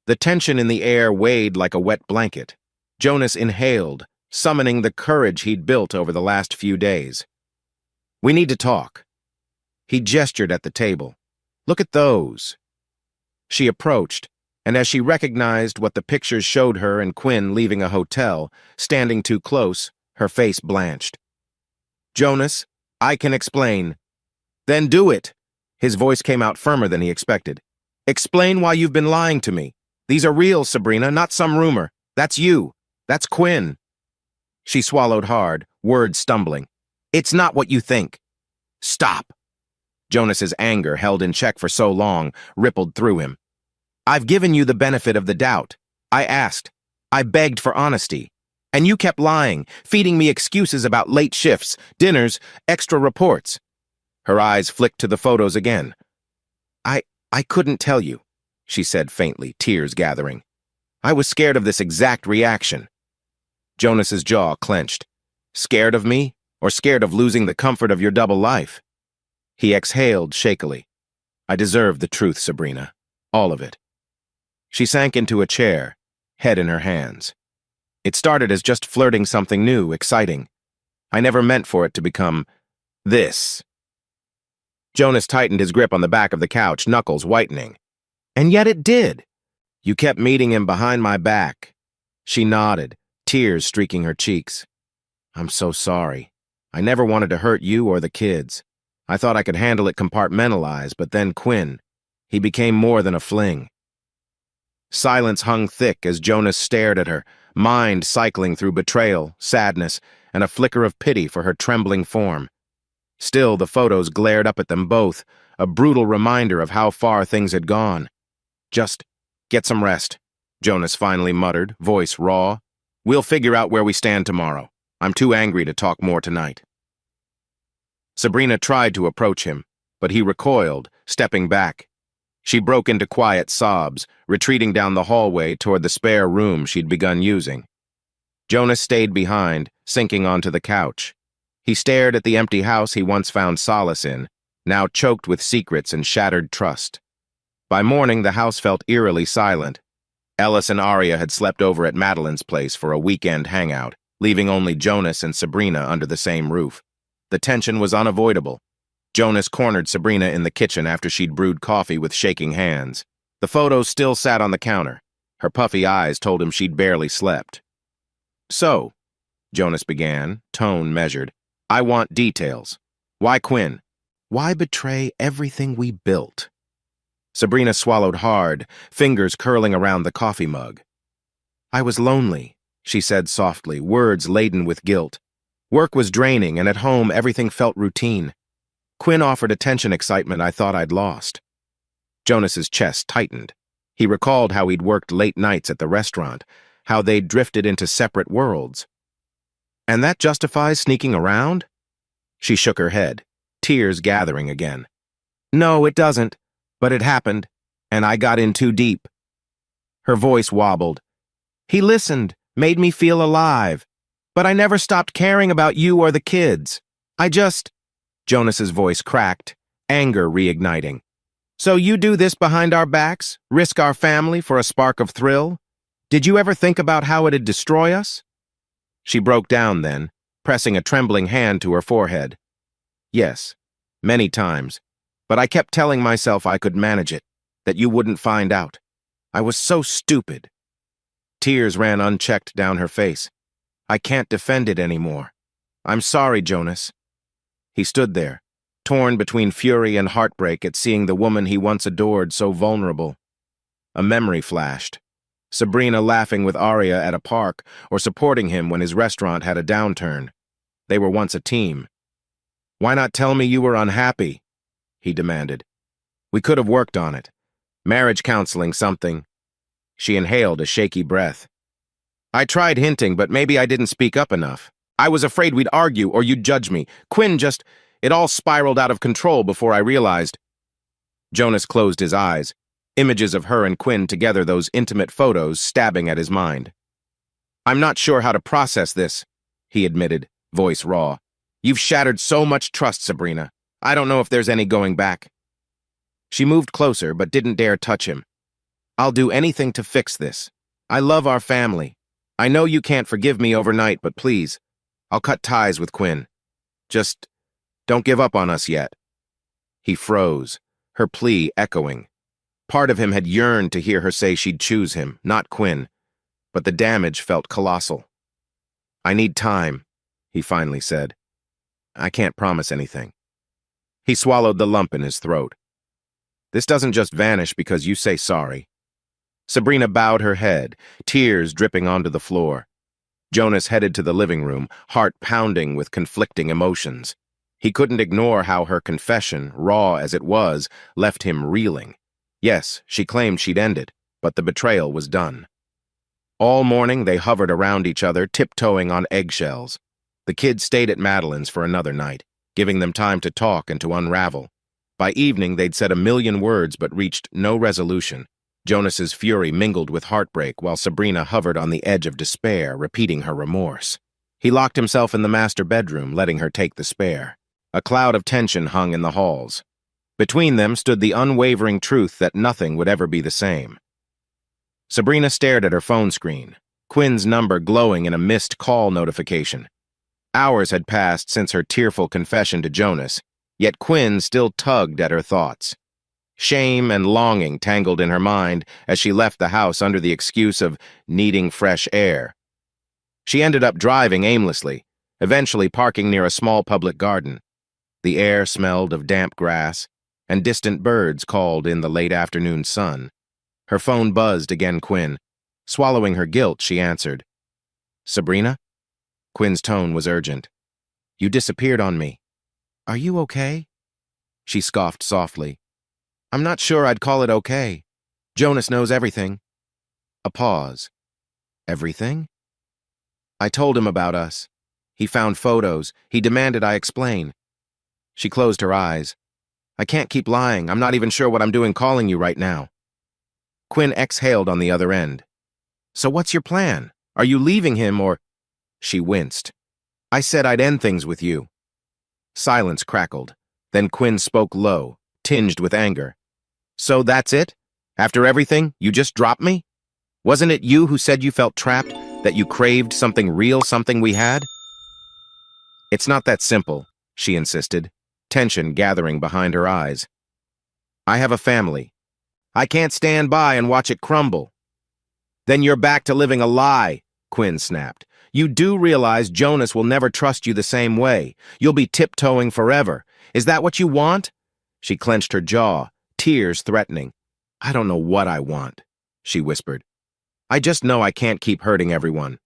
The tension in the air weighed like a wet blanket. Jonas inhaled, summoning the courage he'd built over the last few days. "We need to talk." He gestured at the table. "Look at those." She approached, and as she recognized what the pictures showed her and Quinn leaving a hotel, standing too close, her face blanched. "Jonas, I can explain." "Then do it." His voice came out firmer than he expected. "Explain why you've been lying to me. These are real, Sabrina, not some rumor. That's you. That's Quinn." She swallowed hard, words stumbling. "It's not what you think." "Stop." Jonas's anger, held in check for so long, rippled through him. "I've given you the benefit of the doubt. I asked. I begged for honesty. And you kept lying, feeding me excuses about late shifts, dinners, extra reports." Her eyes flicked to the photos again. I couldn't tell you," she said faintly, tears gathering. "I was scared of this exact reaction." Jonas's jaw clenched. "Scared of me, or scared of losing the comfort of your double life?" He exhaled shakily. "I deserve the truth, Sabrina. All of it." She sank into a chair, head in her hands. "It started as just flirting something new, exciting. I never meant for it to become this." Jonas tightened his grip on the back of the couch, knuckles whitening. "And yet it did. You kept meeting him behind my back." She nodded, tears streaking her cheeks. "I'm so sorry. I never wanted to hurt you or the kids. I thought I could handle it compartmentalized, but then Quinn. He became more than a fling." Silence hung thick as Jonas stared at her, mind cycling through betrayal, sadness, and a flicker of pity for her trembling form. Still, the photos glared up at them both, a brutal reminder of how far things had gone. "Just get some rest," Jonas finally muttered, voice raw. "We'll figure out where we stand tomorrow. I'm too angry to talk more tonight." Sabrina tried to approach him, but he recoiled, stepping back. She broke into quiet sobs, retreating down the hallway toward the spare room she'd begun using. Jonas stayed behind, sinking onto the couch. He stared at the empty house he once found solace in, now choked with secrets and shattered trust. By morning, the house felt eerily silent. Ellis and Aria had slept over at Madeline's place for a weekend hangout, leaving only Jonas and Sabrina under the same roof. The tension was unavoidable. Jonas cornered Sabrina in the kitchen after she'd brewed coffee with shaking hands. The photos still sat on the counter. Her puffy eyes told him she'd barely slept. "So," Jonas began, tone measured, "I want details. Why Quinn? Why betray everything we built?" Sabrina swallowed hard, fingers curling around the coffee mug. "I was lonely," she said softly, words laden with guilt. "Work was draining, and at home everything felt routine. Quinn offered attention, excitement I thought I'd lost." Jonas's chest tightened. He recalled how he'd worked late nights at the restaurant, how they'd drifted into separate worlds. "And that justifies sneaking around?" She shook her head, tears gathering again. "No, it doesn't, but it happened, and I got in too deep." Her voice wobbled. "He listened, made me feel alive. But I never stopped caring about you or the kids. I just... Jonas's voice cracked, anger reigniting. So you do this behind our backs? Risk our family for a spark of thrill? Did you ever think about how it'd destroy us? She broke down then, pressing a trembling hand to her forehead. Yes, many times. But I kept telling myself I could manage it, that you wouldn't find out. I was so stupid. Tears ran unchecked down her face. I can't defend it anymore. I'm sorry, Jonas. He stood there, torn between fury and heartbreak at seeing the woman he once adored so vulnerable. A memory flashed. Sabrina laughing with Arya at a park or supporting him when his restaurant had a downturn. They were once a team. Why not tell me you were unhappy? He demanded. We could have worked on it. Marriage counseling, something. She inhaled a shaky breath. I tried hinting, but maybe I didn't speak up enough. I was afraid we'd argue or you'd judge me. Quinn just... It all spiraled out of control before I realized. Jonas closed his eyes, images of her and Quinn together, those intimate photos stabbing at his mind. I'm not sure how to process this, he admitted, voice raw. You've shattered so much trust, Sabrina. I don't know if there's any going back. She moved closer, but didn't dare touch him. I'll do anything to fix this. I love our family. I know you can't forgive me overnight, but please, I'll cut ties with Quinn. Just don't give up on us yet. He froze, her plea echoing. Part of him had yearned to hear her say she'd choose him, not Quinn, but the damage felt colossal. I need time, he finally said. I can't promise anything. He swallowed the lump in his throat. This doesn't just vanish because you say sorry. Sabrina bowed her head, tears dripping onto the floor. Jonas headed to the living room, heart pounding with conflicting emotions. He couldn't ignore how her confession, raw as it was, left him reeling. Yes, she claimed she'd ended, but the betrayal was done. All morning they hovered around each other, tiptoeing on eggshells. The kids stayed at Madeline's for another night, giving them time to talk and to unravel. By evening they'd said 1,000,000 words but reached no resolution. Jonas's fury mingled with heartbreak while Sabrina hovered on the edge of despair, repeating her remorse. He locked himself in the master bedroom, letting her take the spare. A cloud of tension hung in the halls. Between them stood the unwavering truth that nothing would ever be the same. Sabrina stared at her phone screen, Quinn's number glowing in a missed call notification. Hours had passed since her tearful confession to Jonas, yet Quinn still tugged at her thoughts. Shame and longing tangled in her mind as she left the house under the excuse of needing fresh air. She ended up driving aimlessly, eventually parking near a small public garden. The air smelled of damp grass, and distant birds called in the late afternoon sun. Her phone buzzed again. Quinn. Swallowing her guilt, she answered. Sabrina? Quinn's tone was urgent. You disappeared on me. Are you okay? She scoffed softly. I'm not sure I'd call it okay. Jonas knows everything. A pause. Everything? I told him about us. He found photos. He demanded I explain. She closed her eyes. I can't keep lying. I'm not even sure what I'm doing calling you right now. Quinn exhaled on the other end. So what's your plan? Are you leaving him or... She winced. I said I'd end things with you. Silence crackled. Then Quinn spoke low, tinged with anger. So that's it? After everything, you just dropped me? Wasn't it you who said you felt trapped, that you craved something real, something we had? It's not that simple, she insisted, tension gathering behind her eyes. I have a family. I can't stand by and watch it crumble. Then you're back to living a lie, Quinn snapped. You do realize Jonas will never trust you the same way. You'll be tiptoeing forever. Is that what you want? She clenched her jaw, tears threatening. I don't know what I want, she whispered. I just know I can't keep hurting everyone.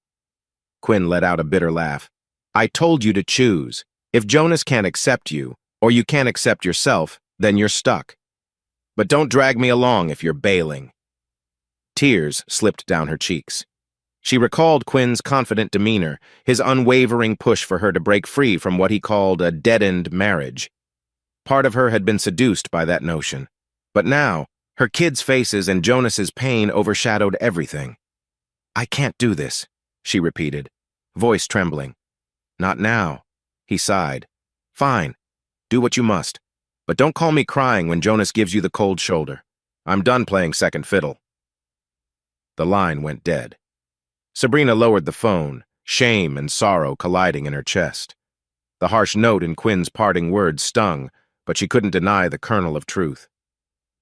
Quinn let out a bitter laugh. I told you to choose. If Jonas can't accept you, or you can't accept yourself, then you're stuck. But don't drag me along if you're bailing. Tears slipped down her cheeks. She recalled Quinn's confident demeanor, his unwavering push for her to break free from what he called a dead-end marriage. Part of her had been seduced by that notion. But now, her kids' faces and Jonas's pain overshadowed everything. I can't do this, she repeated, voice trembling. Not now, he sighed. Fine, do what you must. But don't call me crying when Jonas gives you the cold shoulder. I'm done playing second fiddle. The line went dead. Sabrina lowered the phone, shame and sorrow colliding in her chest. The harsh note in Quinn's parting words stung, but she couldn't deny the kernel of truth.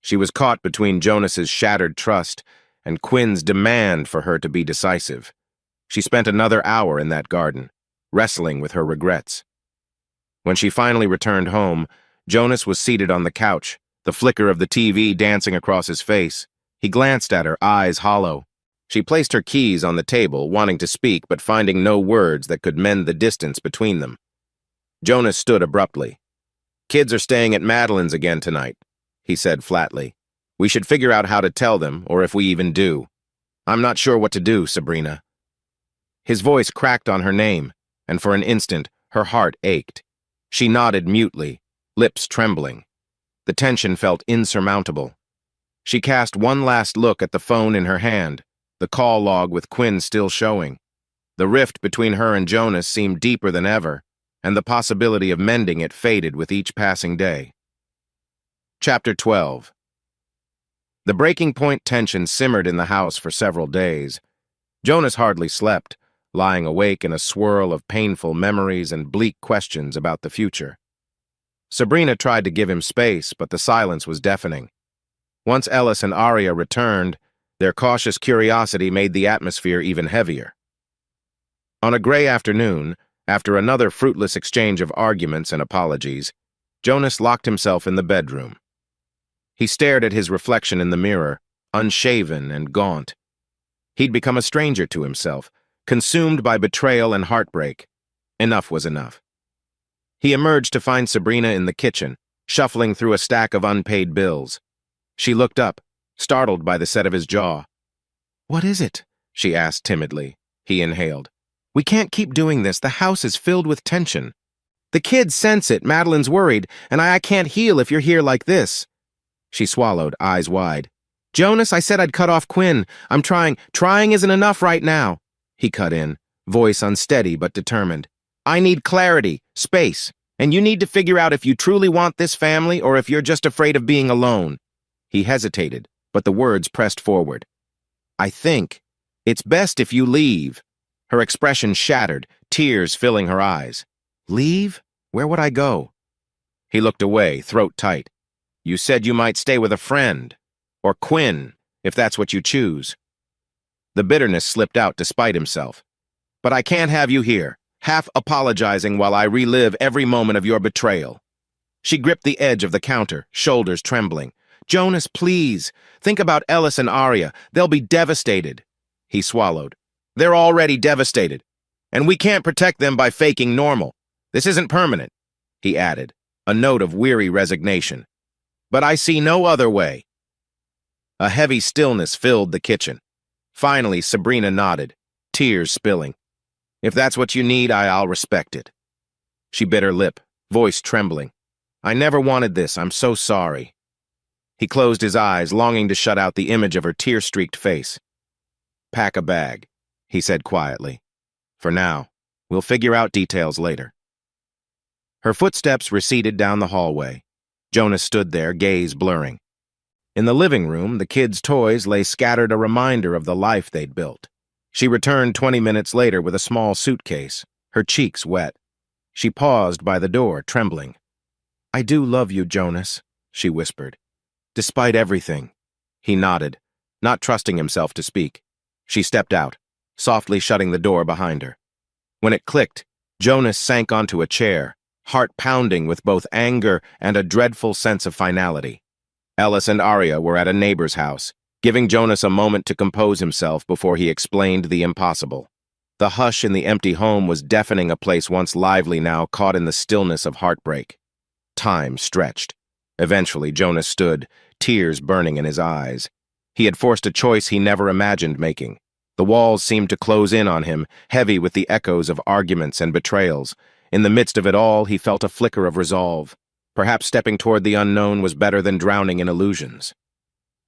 She was caught between Jonas's shattered trust and Quinn's demand for her to be decisive. She spent another hour in that garden, wrestling with her regrets. When she finally returned home, Jonas was seated on the couch, the flicker of the TV dancing across his face. He glanced at her, eyes hollow. She placed her keys on the table, wanting to speak but finding no words that could mend the distance between them. Jonas stood abruptly. Kids are staying at Madeline's again tonight, he said flatly. We should figure out how to tell them, or if we even do. I'm not sure what to do, Sabrina. His voice cracked on her name, and for an instant, her heart ached. She nodded mutely, lips trembling. The tension felt insurmountable. She cast one last look at the phone in her hand, the call log with Quinn still showing. The rift between her and Jonas seemed deeper than ever, and the possibility of mending it faded with each passing day. Chapter 12. The breaking point tension simmered in the house for several days. Jonas hardly slept, lying awake in a swirl of painful memories and bleak questions about the future. Sabrina tried to give him space, but the silence was deafening. Once Ellis and Arya returned, their cautious curiosity made the atmosphere even heavier. On a gray afternoon, after another fruitless exchange of arguments and apologies, Jonas locked himself in the bedroom. He stared at his reflection in the mirror, unshaven and gaunt. He'd become a stranger to himself, consumed by betrayal and heartbreak. Enough was enough. He emerged to find Sabrina in the kitchen, shuffling through a stack of unpaid bills. She looked up, startled by the set of his jaw. "What is it?" she asked timidly. He inhaled. "We can't keep doing this. The house is filled with tension. The kids sense it. Madeline's worried, and I can't heal if you're here like this." She swallowed, eyes wide. "Jonas, I said I'd cut off Quinn. I'm trying. Trying isn't enough right now." He cut in, voice unsteady but determined. "I need clarity, space, and you need to figure out if you truly want this family or if you're just afraid of being alone." He hesitated, but the words pressed forward. "I think it's best if you leave." Her expression shattered, tears filling her eyes. "Leave? Where would I go?" He looked away, throat tight. "You said you might stay with a friend. Or Quinn, if that's what you choose." The bitterness slipped out despite himself. "But I can't have you here, half apologizing while I relive every moment of your betrayal." She gripped the edge of the counter, shoulders trembling. "Jonas, please. Think about Ellis and Arya. They'll be devastated." He swallowed. "They're already devastated. And we can't protect them by faking normal. This isn't permanent," he added, a note of weary resignation. "But I see no other way." A heavy stillness filled the kitchen. Finally, Sabrina nodded, tears spilling. "If that's what you need, I'll respect it." She bit her lip, voice trembling. "I never wanted this. I'm so sorry." He closed his eyes, longing to shut out the image of her tear-streaked face. "Pack a bag," he said quietly. "For now, we'll figure out details later." Her footsteps receded down the hallway. Jonas stood there, gaze blurring. In the living room, the kids' toys lay scattered, a reminder of the life they'd built. She returned 20 minutes later with a small suitcase, her cheeks wet. She paused by the door, trembling. "I do love you, Jonas," she whispered. "Despite everything." He nodded, not trusting himself to speak. She stepped out, softly shutting the door behind her. When it clicked, Jonas sank onto a chair, heart pounding with both anger and a dreadful sense of finality. Ellis and Arya were at a neighbor's house, giving Jonas a moment to compose himself before he explained the impossible. The hush in the empty home was deafening, a place once lively now caught in the stillness of heartbreak. Time stretched. Eventually, Jonas stood, tears burning in his eyes. He had forced a choice he never imagined making. The walls seemed to close in on him, heavy with the echoes of arguments and betrayals. In the midst of it all, he felt a flicker of resolve. Perhaps stepping toward the unknown was better than drowning in illusions.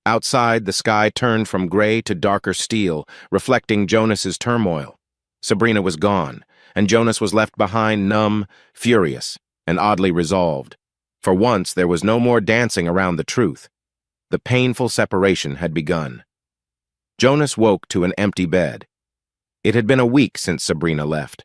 Outside, the sky turned from gray to darker steel, reflecting Jonas's turmoil. Sabrina was gone, and Jonas was left behind numb, furious, and oddly resolved. For once, there was no more dancing around the truth. The painful separation had begun. Jonas woke to an empty bed. It had been a week since Sabrina left.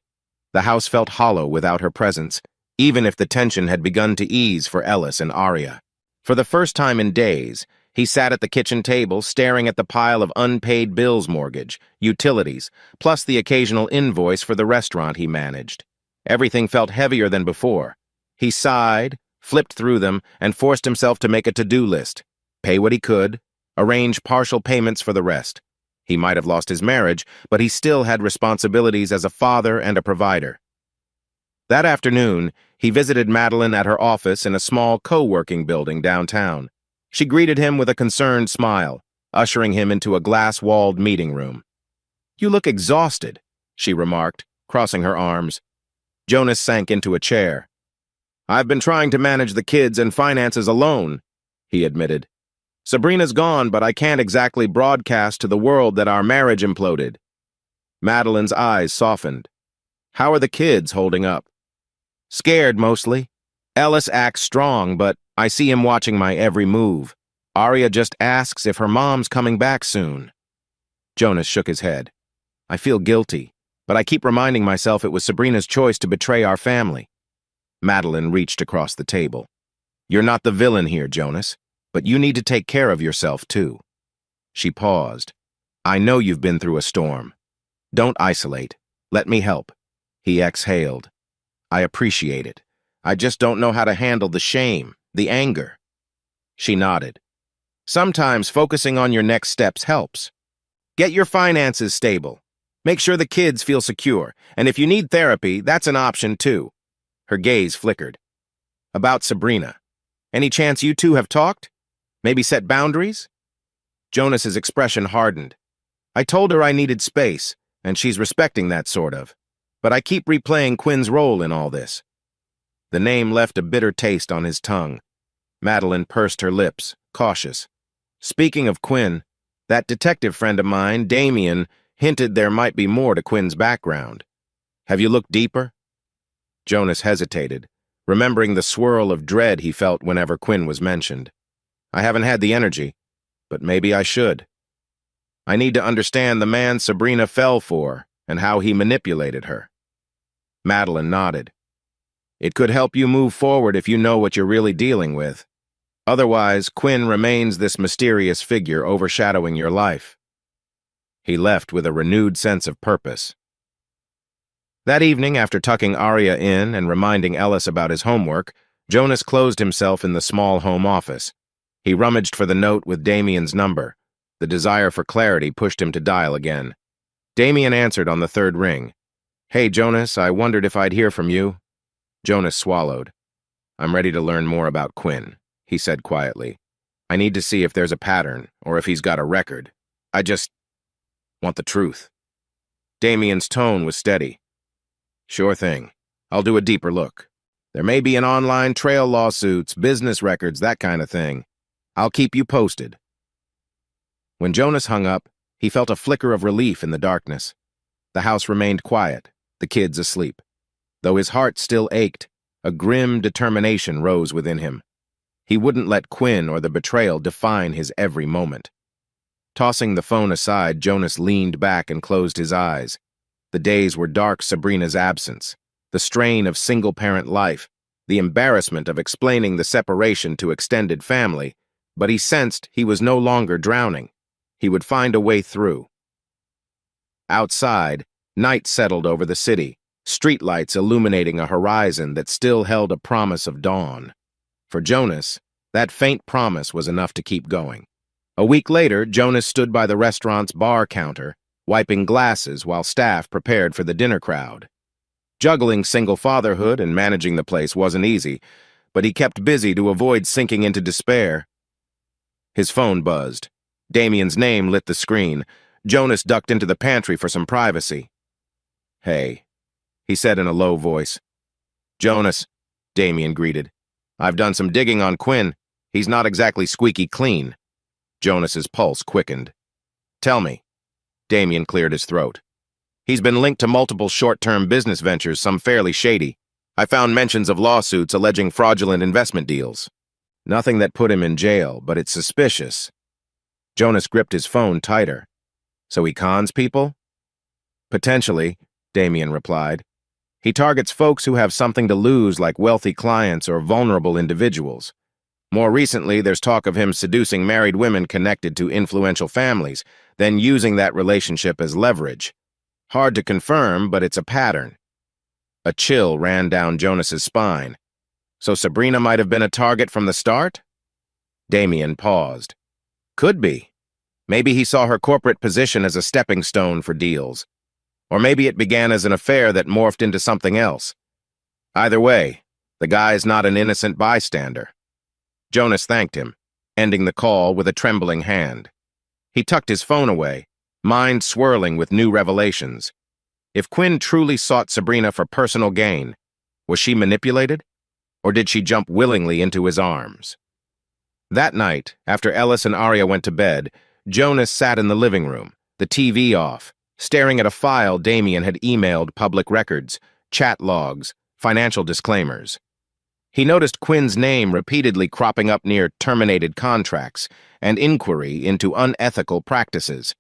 The house felt hollow without her presence, even if the tension had begun to ease for Ellis and Arya. For the first time in days, he sat at the kitchen table staring at the pile of unpaid bills, mortgage, utilities, plus the occasional invoice for the restaurant he managed. Everything felt heavier than before. He sighed, flipped through them, and forced himself to make a to-do list. Pay what he could, arrange partial payments for the rest. He might have lost his marriage, but he still had responsibilities as a father and a provider. That afternoon, he visited Madeline at her office in a small co-working building downtown. She greeted him with a concerned smile, ushering him into a glass-walled meeting room. "You look exhausted," she remarked, crossing her arms. Jonas sank into a chair. "I've been trying to manage the kids and finances alone," he admitted. "Sabrina's gone, but I can't exactly broadcast to the world that our marriage imploded." Madeline's eyes softened. "How are the kids holding up?" "Scared, mostly. Ellis acts strong, but I see him watching my every move. Arya just asks if her mom's coming back soon." Jonas shook his head. "I feel guilty, but I keep reminding myself it was Sabrina's choice to betray our family." Madeline reached across the table. "You're not the villain here, Jonas, but you need to take care of yourself, too." She paused. "I know you've been through a storm. Don't isolate. Let me help." He exhaled. "I appreciate it. I just don't know how to handle the shame, the anger." She nodded. "Sometimes focusing on your next steps helps. Get your finances stable. Make sure the kids feel secure, and if you need therapy, that's an option, too." Her gaze flickered. "About Sabrina. Any chance you two have talked? Maybe set boundaries?" Jonas's expression hardened. "I told her I needed space, and she's respecting that sort of. But I keep replaying Quinn's role in all this." The name left a bitter taste on his tongue. Madeline pursed her lips, cautious. "Speaking of Quinn, that detective friend of mine, Damien, hinted there might be more to Quinn's background. Have you looked deeper?" Jonas hesitated, remembering the swirl of dread he felt whenever Quinn was mentioned. "I haven't had the energy, but maybe I should. I need to understand the man Sabrina fell for and how he manipulated her." Madeline nodded. "It could help you move forward if you know what you're really dealing with. Otherwise, Quinn remains this mysterious figure overshadowing your life." He left with a renewed sense of purpose. That evening, after tucking Arya in and reminding Ellis about his homework, Jonas closed himself in the small home office. He rummaged for the note with Damien's number. The desire for clarity pushed him to dial again. Damien answered on the third ring. "Hey, Jonas, I wondered if I'd hear from you." Jonas swallowed. "I'm ready to learn more about Quinn," he said quietly. "I need to see if there's a pattern, or if he's got a record. I just want the truth." Damien's tone was steady. "Sure thing. I'll do a deeper look. There may be an online trail, lawsuits, business records, that kind of thing. I'll keep you posted." When Jonas hung up, he felt a flicker of relief in the darkness. The house remained quiet, the kids asleep. Though his heart still ached, a grim determination rose within him. He wouldn't let Quinn or the betrayal define his every moment. Tossing the phone aside, Jonas leaned back and closed his eyes. The days were dark Sabrina's absence, the strain of single-parent life, the embarrassment of explaining the separation to extended family, but he sensed he was no longer drowning. He would find a way through. Outside, night settled over the city, streetlights illuminating a horizon that still held a promise of dawn. For Jonas, that faint promise was enough to keep going. A week later, Jonas stood by the restaurant's bar counter, wiping glasses while staff prepared for the dinner crowd. Juggling single fatherhood and managing the place wasn't easy, but he kept busy to avoid sinking into despair. His phone buzzed. Damien's name lit the screen. Jonas ducked into the pantry for some privacy. "Hey," he said in a low voice. "Jonas," Damien greeted. "I've done some digging on Quinn. He's not exactly squeaky clean." Jonas's pulse quickened. "Tell me." Damien cleared his throat. He's been linked to multiple short-term business ventures, some fairly shady. I found mentions of lawsuits alleging fraudulent investment deals. Nothing that put him in jail, but it's suspicious. Jonas gripped his phone tighter. So he cons people? Potentially, Damien replied. He targets folks who have something to lose, like wealthy clients or vulnerable individuals. More recently, there's talk of him seducing married women connected to influential families, then using that relationship as leverage. Hard to confirm, but it's a pattern. A chill ran down Jonas's spine. So Sabrina might have been a target from the start? Damien paused. Could be. Maybe he saw her corporate position as a stepping stone for deals. Or maybe it began as an affair that morphed into something else. Either way, the guy's not an innocent bystander. Jonas thanked him, ending the call with a trembling hand. He tucked his phone away, mind swirling with new revelations. If Quinn truly sought Sabrina for personal gain, was she manipulated? Or did she jump willingly into his arms? That night, after Ellis and Arya went to bed, Jonas sat in the living room, the TV off, staring at a file Damien had emailed public records, chat logs, financial disclaimers. He noticed Quinn's name repeatedly cropping up near terminated contracts and inquiry into unethical practices.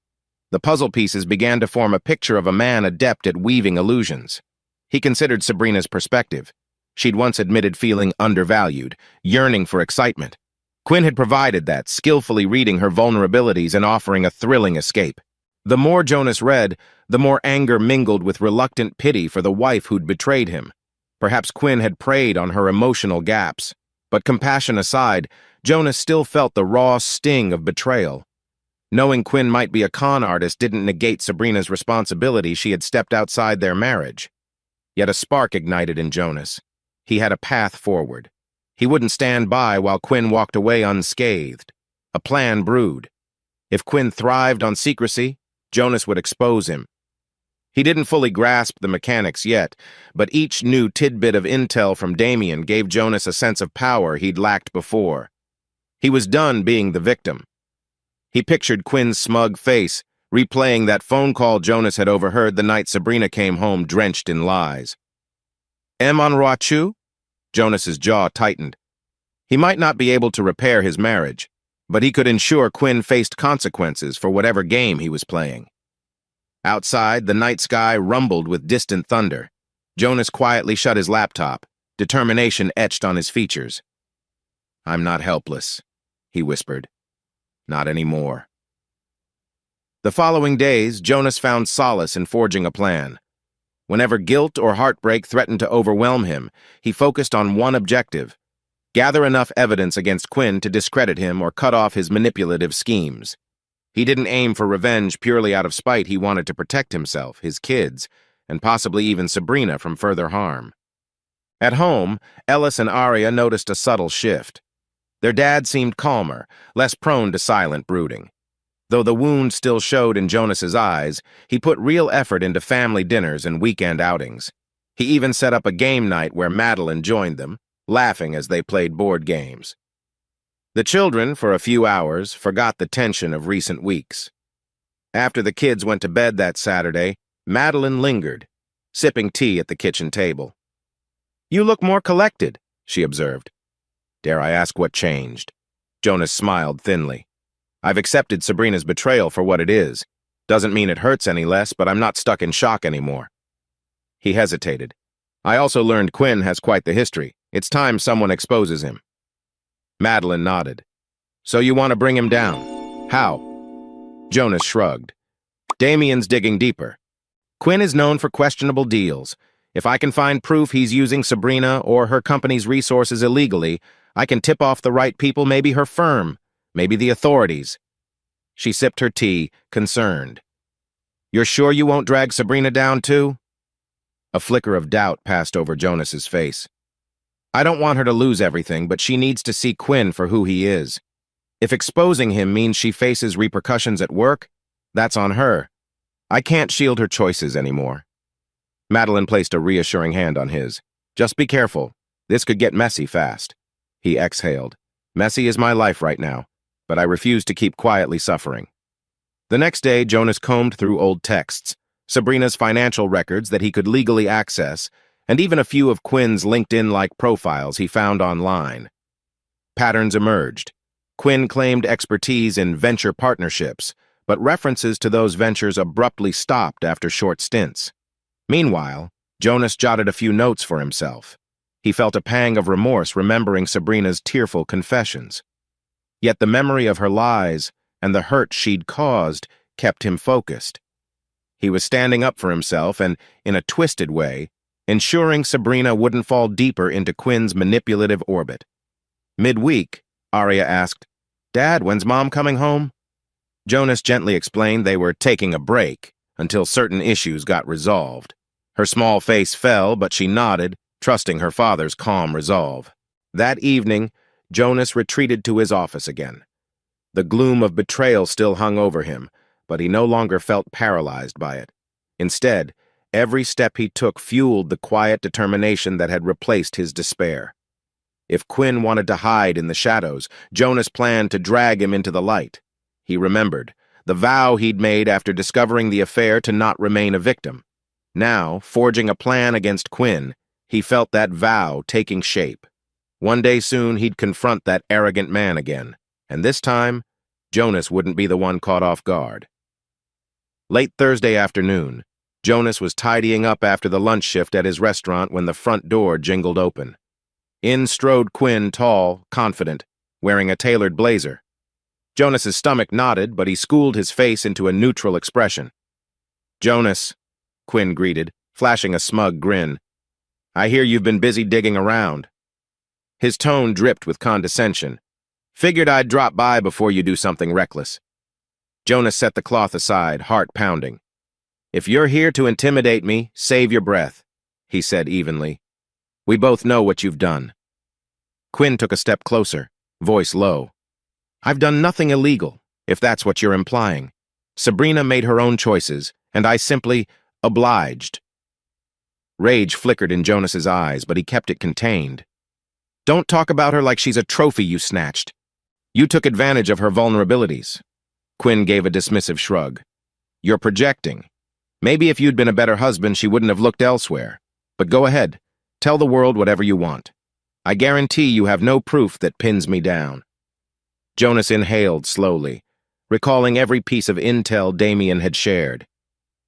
The puzzle pieces began to form a picture of a man adept at weaving illusions. He considered Sabrina's perspective. She'd once admitted feeling undervalued, yearning for excitement. Quinn had provided that, skillfully reading her vulnerabilities and offering a thrilling escape. The more Jonas read, the more anger mingled with reluctant pity for the wife who'd betrayed him. Perhaps Quinn had preyed on her emotional gaps. But compassion aside, Jonas still felt the raw sting of betrayal. Knowing Quinn might be a con artist didn't negate Sabrina's responsibility. She had stepped outside their marriage. Yet a spark ignited in Jonas. He had a path forward. He wouldn't stand by while Quinn walked away unscathed. A plan brewed. If Quinn thrived on secrecy, Jonas would expose him. He didn't fully grasp the mechanics yet, but each new tidbit of intel from Damien gave Jonas a sense of power he'd lacked before. He was done being the victim. He pictured Quinn's smug face, replaying that phone call Jonas had overheard the night Sabrina came home drenched in lies. "M. Onroachu?" Jonas's jaw tightened. He might not be able to repair his marriage, but he could ensure Quinn faced consequences for whatever game he was playing. Outside, the night sky rumbled with distant thunder. Jonas quietly shut his laptop, determination etched on his features. "I'm not helpless," he whispered. "Not anymore." The following days, Jonas found solace in forging a plan. Whenever guilt or heartbreak threatened to overwhelm him, he focused on one objective: gather enough evidence against Quinn to discredit him or cut off his manipulative schemes. He didn't aim for revenge purely out of spite. He wanted to protect himself, his kids, and possibly even Sabrina from further harm. At home, Ellis and Arya noticed a subtle shift. Their dad seemed calmer, less prone to silent brooding. Though the wound still showed in Jonas's eyes, he put real effort into family dinners and weekend outings. He even set up a game night where Madeline joined them, laughing as they played board games. The children, for a few hours, forgot the tension of recent weeks. After the kids went to bed that Saturday, Madeline lingered, sipping tea at the kitchen table. "You look more collected," she observed. "Dare I ask what changed?" Jonas smiled thinly. "I've accepted Sabrina's betrayal for what it is. Doesn't mean it hurts any less, but I'm not stuck in shock anymore." He hesitated. "I also learned Quinn has quite the history. It's time someone exposes him." Madeline nodded. "So you want to bring him down? How?" Jonas shrugged. "Damien's digging deeper. Quinn is known for questionable deals. If I can find proof he's using Sabrina or her company's resources illegally, I can tip off the right people, maybe her firm, maybe the authorities." She sipped her tea, concerned. "You're sure you won't drag Sabrina down too?" A flicker of doubt passed over Jonas's face. "I don't want her to lose everything, but she needs to see Quinn for who he is. If exposing him means she faces repercussions at work, that's on her. I can't shield her choices anymore." Madeline placed a reassuring hand on his. "Just be careful. This could get messy fast." He exhaled. "Messy is my life right now, but I refuse to keep quietly suffering." The next day, Jonas combed through old texts, Sabrina's financial records that he could legally access, and even a few of Quinn's LinkedIn-like profiles he found online. Patterns emerged. Quinn claimed expertise in venture partnerships, but references to those ventures abruptly stopped after short stints. Meanwhile, Jonas jotted a few notes for himself. He felt a pang of remorse remembering Sabrina's tearful confessions. Yet the memory of her lies and the hurt she'd caused kept him focused. He was standing up for himself and, in a twisted way, ensuring Sabrina wouldn't fall deeper into Quinn's manipulative orbit. Midweek, Arya asked, "Dad, when's Mom coming home?" Jonas gently explained they were taking a break until certain issues got resolved. Her small face fell, but she nodded, trusting her father's calm resolve. That evening, Jonas retreated to his office again. The gloom of betrayal still hung over him, but he no longer felt paralyzed by it. Instead, every step he took fueled the quiet determination that had replaced his despair. If Quinn wanted to hide in the shadows, Jonas planned to drag him into the light. He remembered the vow he'd made after discovering the affair to not remain a victim. Now, forging a plan against Quinn, he felt that vow taking shape. One day soon he'd confront that arrogant man again, and this time, Jonas wouldn't be the one caught off guard. Late Thursday afternoon, Jonas was tidying up after the lunch shift at his restaurant when the front door jingled open. In strode Quinn, tall, confident, wearing a tailored blazer. Jonas's stomach knotted, but he schooled his face into a neutral expression. "Jonas," Quinn greeted, flashing a smug grin. "I hear you've been busy digging around." His tone dripped with condescension. "Figured I'd drop by before you do something reckless." Jonas set the cloth aside, heart pounding. "If you're here to intimidate me, save your breath," he said evenly. "We both know what you've done." Quinn took a step closer, voice low. "I've done nothing illegal, if that's what you're implying. Sabrina made her own choices, and I simply obliged." Rage flickered in Jonas's eyes, but he kept it contained. "Don't talk about her like she's a trophy you snatched. You took advantage of her vulnerabilities." Quinn gave a dismissive shrug. "You're projecting. Maybe if you'd been a better husband, she wouldn't have looked elsewhere. But go ahead. Tell the world whatever you want. I guarantee you have no proof that pins me down." Jonas inhaled slowly, recalling every piece of intel Damien had shared.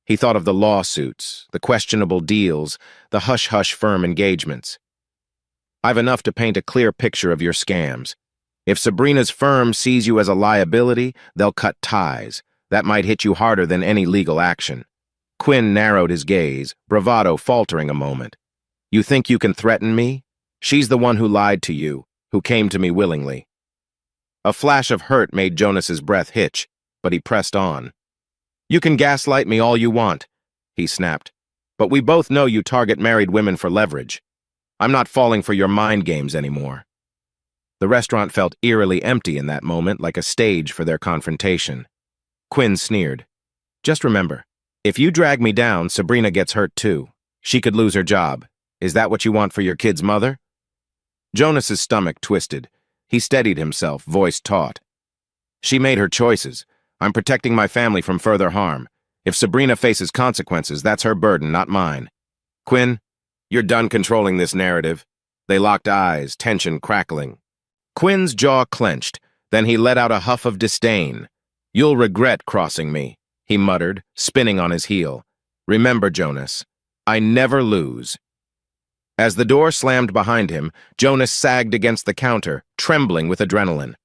He thought of the lawsuits, the questionable deals, the hush-hush firm engagements. "I've enough to paint a clear picture of your scams. If Sabrina's firm sees you as a liability, they'll cut ties. That might hit you harder than any legal action." Quinn narrowed his gaze, bravado faltering a moment. "You think you can threaten me? She's the one who lied to you, who came to me willingly." A flash of hurt made Jonas's breath hitch, but he pressed on. "You can gaslight me all you want," he snapped, "but we both know you target married women for leverage. I'm not falling for your mind games anymore." The restaurant felt eerily empty in that moment, like a stage for their confrontation. Quinn sneered. "Just remember, if you drag me down, Sabrina gets hurt too. She could lose her job. Is that what you want for your kid's mother?" Jonas's stomach twisted. He steadied himself, voice taut. "She made her choices. I'm protecting my family from further harm. If Sabrina faces consequences, that's her burden, not mine." "Quinn, you're done controlling this narrative." They locked eyes, tension crackling. Quinn's jaw clenched, then he let out a huff of disdain. "You'll regret crossing me," he muttered, spinning on his heel. "Remember, Jonas, I never lose." As the door slammed behind him, Jonas sagged against the counter, trembling with adrenaline.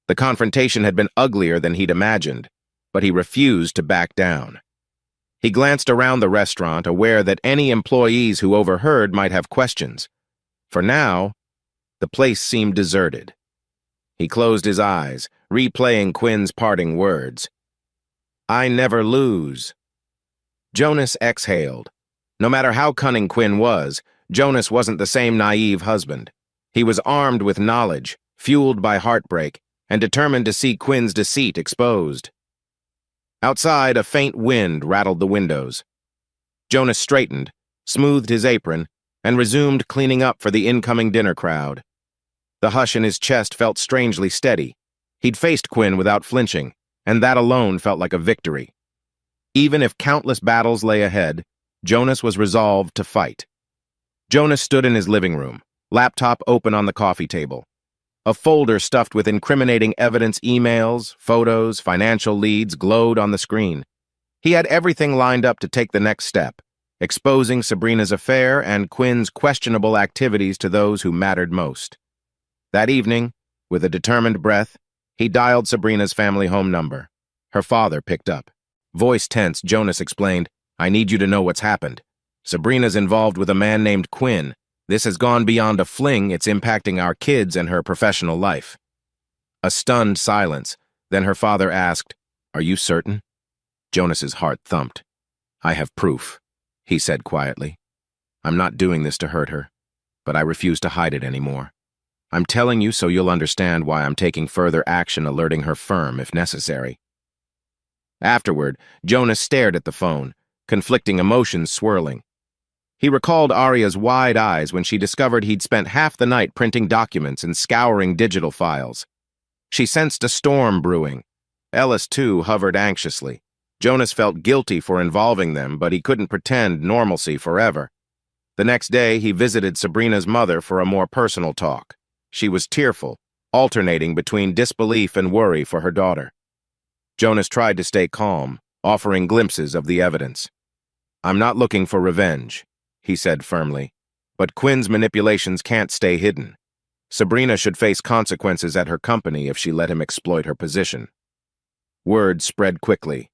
The confrontation had been uglier than he'd imagined, but he refused to back down. He glanced around the restaurant, aware that any employees who overheard might have questions. For now, the place seemed deserted. He closed his eyes, replaying Quinn's parting words. "I never lose." Jonas exhaled. No matter how cunning Quinn was, Jonas wasn't the same naive husband. He was armed with knowledge, fueled by heartbreak, and determined to see Quinn's deceit exposed. Outside, a faint wind rattled the windows. Jonas straightened, smoothed his apron, and resumed cleaning up for the incoming dinner crowd. The hush in his chest felt strangely steady. He'd faced Quinn without flinching, and that alone felt like a victory. Even if countless battles lay ahead, Jonas was resolved to fight. Jonas stood in his living room, laptop open on the coffee table. A folder stuffed with incriminating evidence, emails, photos, financial leads glowed on the screen. He had everything lined up to take the next step, exposing Sabrina's affair and Quinn's questionable activities to those who mattered most. That evening, with a determined breath, he dialed Sabrina's family home number. Her father picked up. Voice tense, Jonas explained, "I need you to know what's happened. Sabrina's involved with a man named Quinn. This has gone beyond a fling, it's impacting our kids and her professional life." A stunned silence. Then her father asked, "Are you certain?" Jonas's heart thumped. "I have proof," he said quietly. "I'm not doing this to hurt her, but I refuse to hide it anymore. I'm telling you so you'll understand why I'm taking further action, alerting her firm if necessary." Afterward, Jonas stared at the phone, conflicting emotions swirling. He recalled Arya's wide eyes when she discovered he'd spent half the night printing documents and scouring digital files. She sensed a storm brewing. Ellis, too, hovered anxiously. Jonas felt guilty for involving them, but he couldn't pretend normalcy forever. The next day, he visited Sabrina's mother for a more personal talk. She was tearful, alternating between disbelief and worry for her daughter. Jonas tried to stay calm, offering glimpses of the evidence. "I'm not looking for revenge," he said firmly, "but Quinn's manipulations can't stay hidden. Sabrina should face consequences at her company if she let him exploit her position." Word spread quickly.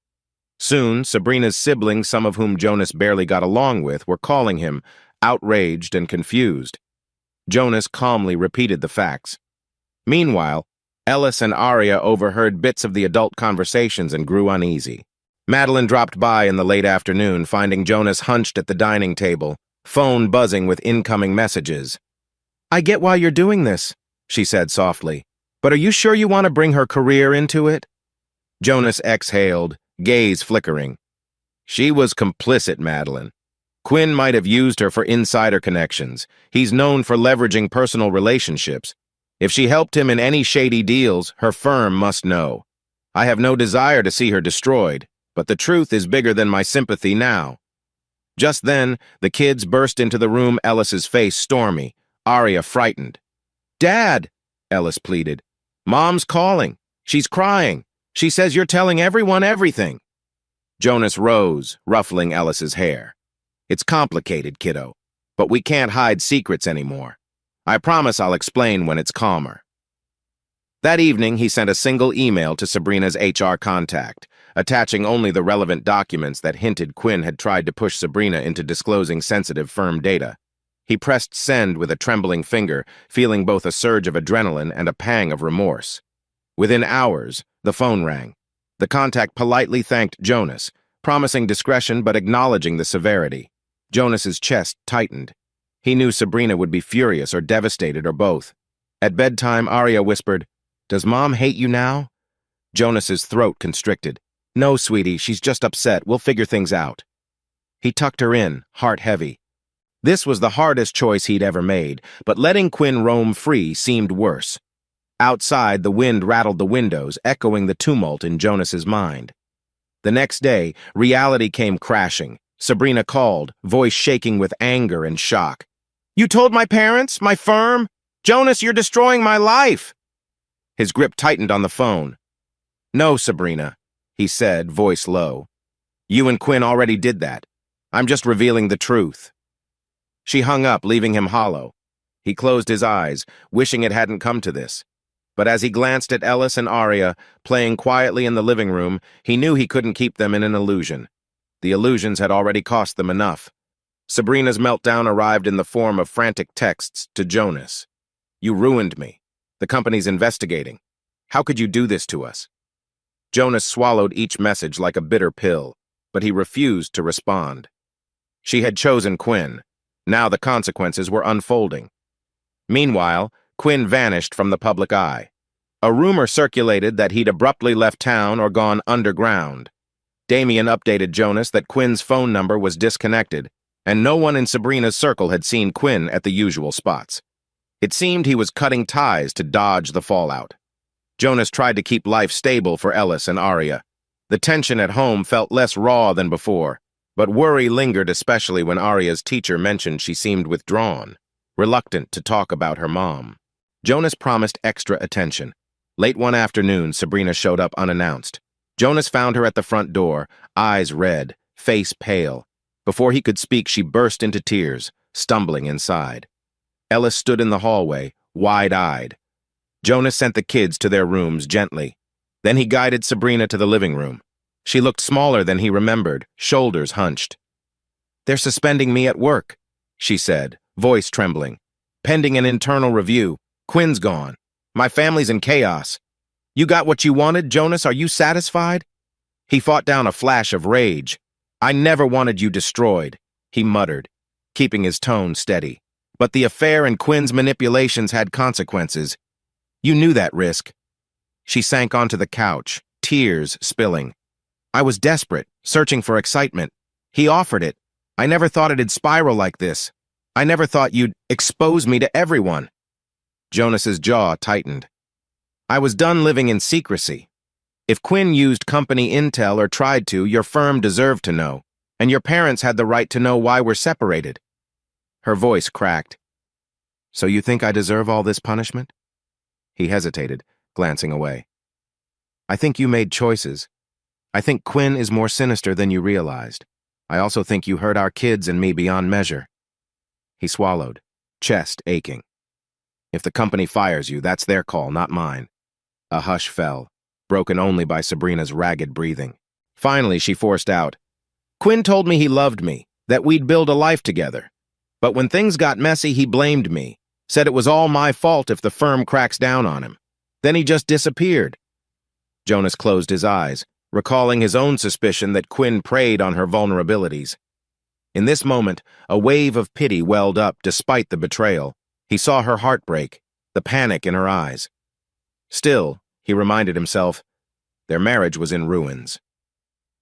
Soon, Sabrina's siblings, some of whom Jonas barely got along with, were calling him, outraged and confused. Jonas calmly repeated the facts. Meanwhile, Ellis and Arya overheard bits of the adult conversations and grew uneasy. Madeline dropped by in the late afternoon, finding Jonas hunched at the dining table, phone buzzing with incoming messages. "I get why you're doing this," she said softly, "but are you sure you want to bring her career into it?" Jonas exhaled, gaze flickering. "She was complicit, Madeline. Quinn might have used her for insider connections. He's known for leveraging personal relationships. If she helped him in any shady deals, her firm must know. I have no desire to see her destroyed, but the truth is bigger than my sympathy now." Just then, the kids burst into the room, Ellis's face stormy, Arya frightened. "Dad," Ellis pleaded, "Mom's calling. She's crying. She says you're telling everyone everything." Jonas rose, ruffling Ellis's hair. "It's complicated, kiddo, but we can't hide secrets anymore. I promise I'll explain when it's calmer." That evening, he sent a single email to Sabrina's HR contact, attaching only the relevant documents that hinted Quinn had tried to push Sabrina into disclosing sensitive firm data. He pressed send with a trembling finger, feeling both a surge of adrenaline and a pang of remorse. Within hours, the phone rang. The contact politely thanked Jonas, promising discretion but acknowledging the severity. Jonas's chest tightened. He knew Sabrina would be furious or devastated or both. At bedtime, Arya whispered, "Does Mom hate you now?" Jonas's throat constricted. "No, sweetie, she's just upset. We'll figure things out." He tucked her in, heart heavy. This was the hardest choice he'd ever made, but letting Quinn roam free seemed worse. Outside, the wind rattled the windows, echoing the tumult in Jonas's mind. The next day, reality came crashing. Sabrina called, voice shaking with anger and shock. "You told my parents? My firm? Jonas, you're destroying my life!" His grip tightened on the phone. "No, Sabrina," he said, voice low. "You and Quinn already did that. I'm just revealing the truth." She hung up, leaving him hollow. He closed his eyes, wishing it hadn't come to this. But as he glanced at Ellis and Arya, playing quietly in the living room, he knew he couldn't keep them in an illusion. The illusions had already cost them enough. Sabrina's meltdown arrived in the form of frantic texts to Jonas. "You ruined me. The company's investigating. How could you do this to us?" Jonas swallowed each message like a bitter pill, but he refused to respond. She had chosen Quinn. Now the consequences were unfolding. Meanwhile, Quinn vanished from the public eye. A rumor circulated that he'd abruptly left town or gone underground. Damien updated Jonas that Quinn's phone number was disconnected, and no one in Sabrina's circle had seen Quinn at the usual spots. It seemed he was cutting ties to dodge the fallout. Jonas tried to keep life stable for Ellis and Arya. The tension at home felt less raw than before, but worry lingered, especially when Arya's teacher mentioned she seemed withdrawn, reluctant to talk about her mom. Jonas promised extra attention. Late one afternoon, Sabrina showed up unannounced. Jonas found her at the front door, eyes red, face pale. Before he could speak, she burst into tears, stumbling inside. Ellis stood in the hallway, wide-eyed. Jonas sent the kids to their rooms gently. Then he guided Sabrina to the living room. She looked smaller than he remembered, shoulders hunched. "They're suspending me at work," she said, voice trembling. "Pending an internal review. Quinn's gone. My family's in chaos. You got what you wanted, Jonas? Are you satisfied?" He fought down a flash of rage. "I never wanted you destroyed," he muttered, keeping his tone steady. "But the affair and Quinn's manipulations had consequences. You knew that risk." She sank onto the couch, tears spilling. "I was desperate, searching for excitement. He offered it. I never thought it'd spiral like this. I never thought you'd expose me to everyone." Jonas's jaw tightened. "I was done living in secrecy. If Quinn used company intel or tried to, your firm deserved to know, and your parents had the right to know why we're separated." Her voice cracked. "So you think I deserve all this punishment?" He hesitated, glancing away. "I think you made choices. I think Quinn is more sinister than you realized. I also think you hurt our kids and me beyond measure." He swallowed, chest aching. "If the company fires you, that's their call, not mine." A hush fell, broken only by Sabrina's ragged breathing. Finally, she forced out, "Quinn told me he loved me, that we'd build a life together. But when things got messy, he blamed me, said it was all my fault if the firm cracks down on him. Then he just disappeared." Jonas closed his eyes, recalling his own suspicion that Quinn preyed on her vulnerabilities. In this moment, a wave of pity welled up despite the betrayal. He saw her heart break, the panic in her eyes. Still, he reminded himself, their marriage was in ruins.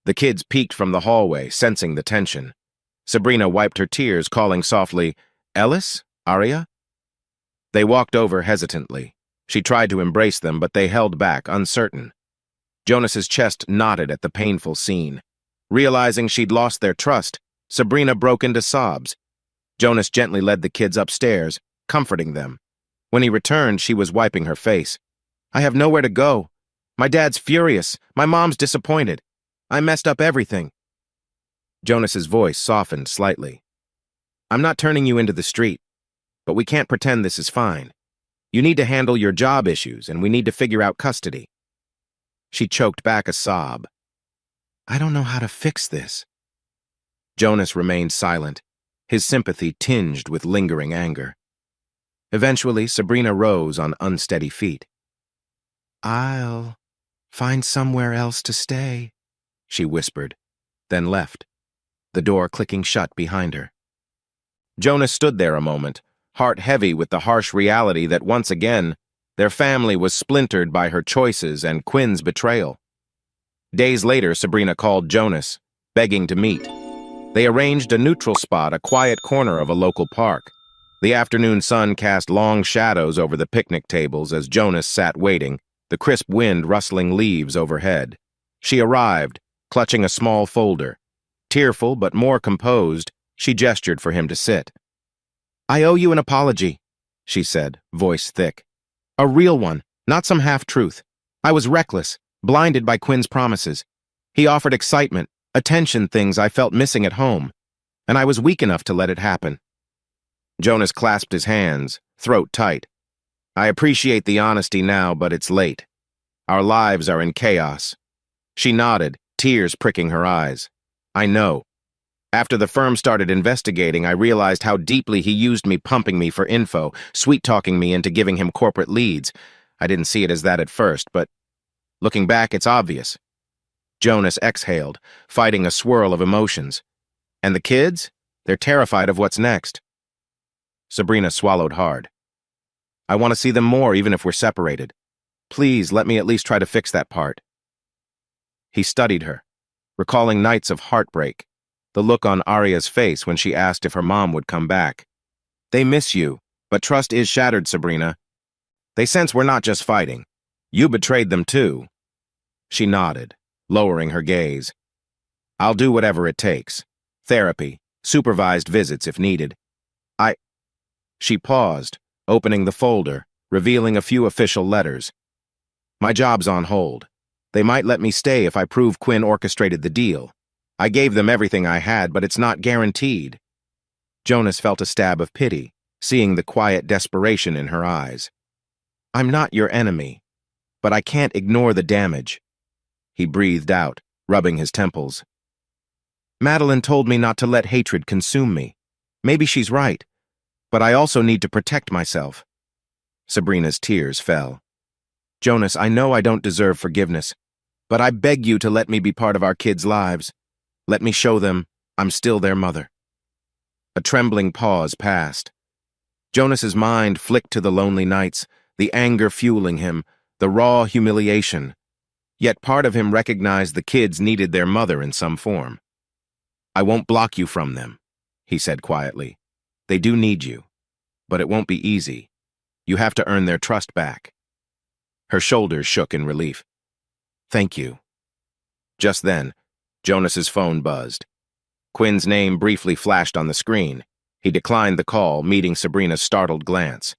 The kids peeked from the hallway, sensing the tension. Sabrina wiped her tears, calling softly, "Ellis? Arya?" They walked over hesitantly. She tried to embrace them, but they held back, uncertain. Jonas's chest knotted at the painful scene. Realizing she'd lost their trust, Sabrina broke into sobs. Jonas gently led the kids upstairs, comforting them. When he returned, she was wiping her face. "I have nowhere to go. My dad's furious. My mom's disappointed. I messed up everything." Jonas's voice softened slightly. "I'm not turning you into the street, but we can't pretend this is fine. You need to handle your job issues, and we need to figure out custody." She choked back a sob. "I don't know how to fix this." Jonas remained silent, his sympathy tinged with lingering anger. Eventually, Sabrina rose on unsteady feet. "I'll find somewhere else to stay," she whispered, then left, the door clicking shut behind her. Jonas stood there a moment, heart heavy with the harsh reality that once again, their family was splintered by her choices and Quinn's betrayal. Days later, Sabrina called Jonas, begging to meet. They arranged a neutral spot, a quiet corner of a local park. The afternoon sun cast long shadows over the picnic tables as Jonas sat waiting, the crisp wind rustling leaves overhead. She arrived, clutching a small folder. Tearful but more composed, she gestured for him to sit. "I owe you an apology," she said, voice thick. "A real one, not some half-truth. I was reckless, blinded by Quinn's promises. He offered excitement, attention, things I felt missing at home, and I was weak enough to let it happen." Jonas clasped his hands, throat tight. "I appreciate the honesty now, but it's late. Our lives are in chaos." She nodded, tears pricking her eyes. "I know. After the firm started investigating, I realized how deeply he used me, pumping me for info, sweet-talking me into giving him corporate leads. I didn't see it as that at first, but looking back, it's obvious." Jonas exhaled, fighting a swirl of emotions. "And the kids? They're terrified of what's next." Sabrina swallowed hard. "I want to see them more, even if we're separated. Please, let me at least try to fix that part." He studied her, recalling nights of heartbreak, the look on Arya's face when she asked if her mom would come back. "They miss you, but trust is shattered, Sabrina. They sense we're not just fighting. You betrayed them too." She nodded, lowering her gaze. I'll do whatever it takes. Therapy, supervised visits if needed. I... She paused, opening the folder, revealing a few official letters. My job's on hold. They might let me stay if I prove Quinn orchestrated the deal. I gave them everything I had, but it's not guaranteed. Jonas felt a stab of pity, seeing the quiet desperation in her eyes. I'm not your enemy, but I can't ignore the damage. He breathed out, rubbing his temples. Madeline told me not to let hatred consume me. Maybe she's right, but I also need to protect myself. Sabrina's tears fell. Jonas, I know I don't deserve forgiveness, but I beg you to let me be part of our kids' lives. Let me show them I'm still their mother. A trembling pause passed. Jonas's mind flicked to the lonely nights, the anger fueling him, the raw humiliation. Yet part of him recognized the kids needed their mother in some form. I won't block you from them, he said quietly. They do need you, but it won't be easy. You have to earn their trust back. Her shoulders shook in relief. Thank you. Just then, Jonas's phone buzzed. Quinn's name briefly flashed on the screen. He declined the call, meeting Sabrina's startled glance.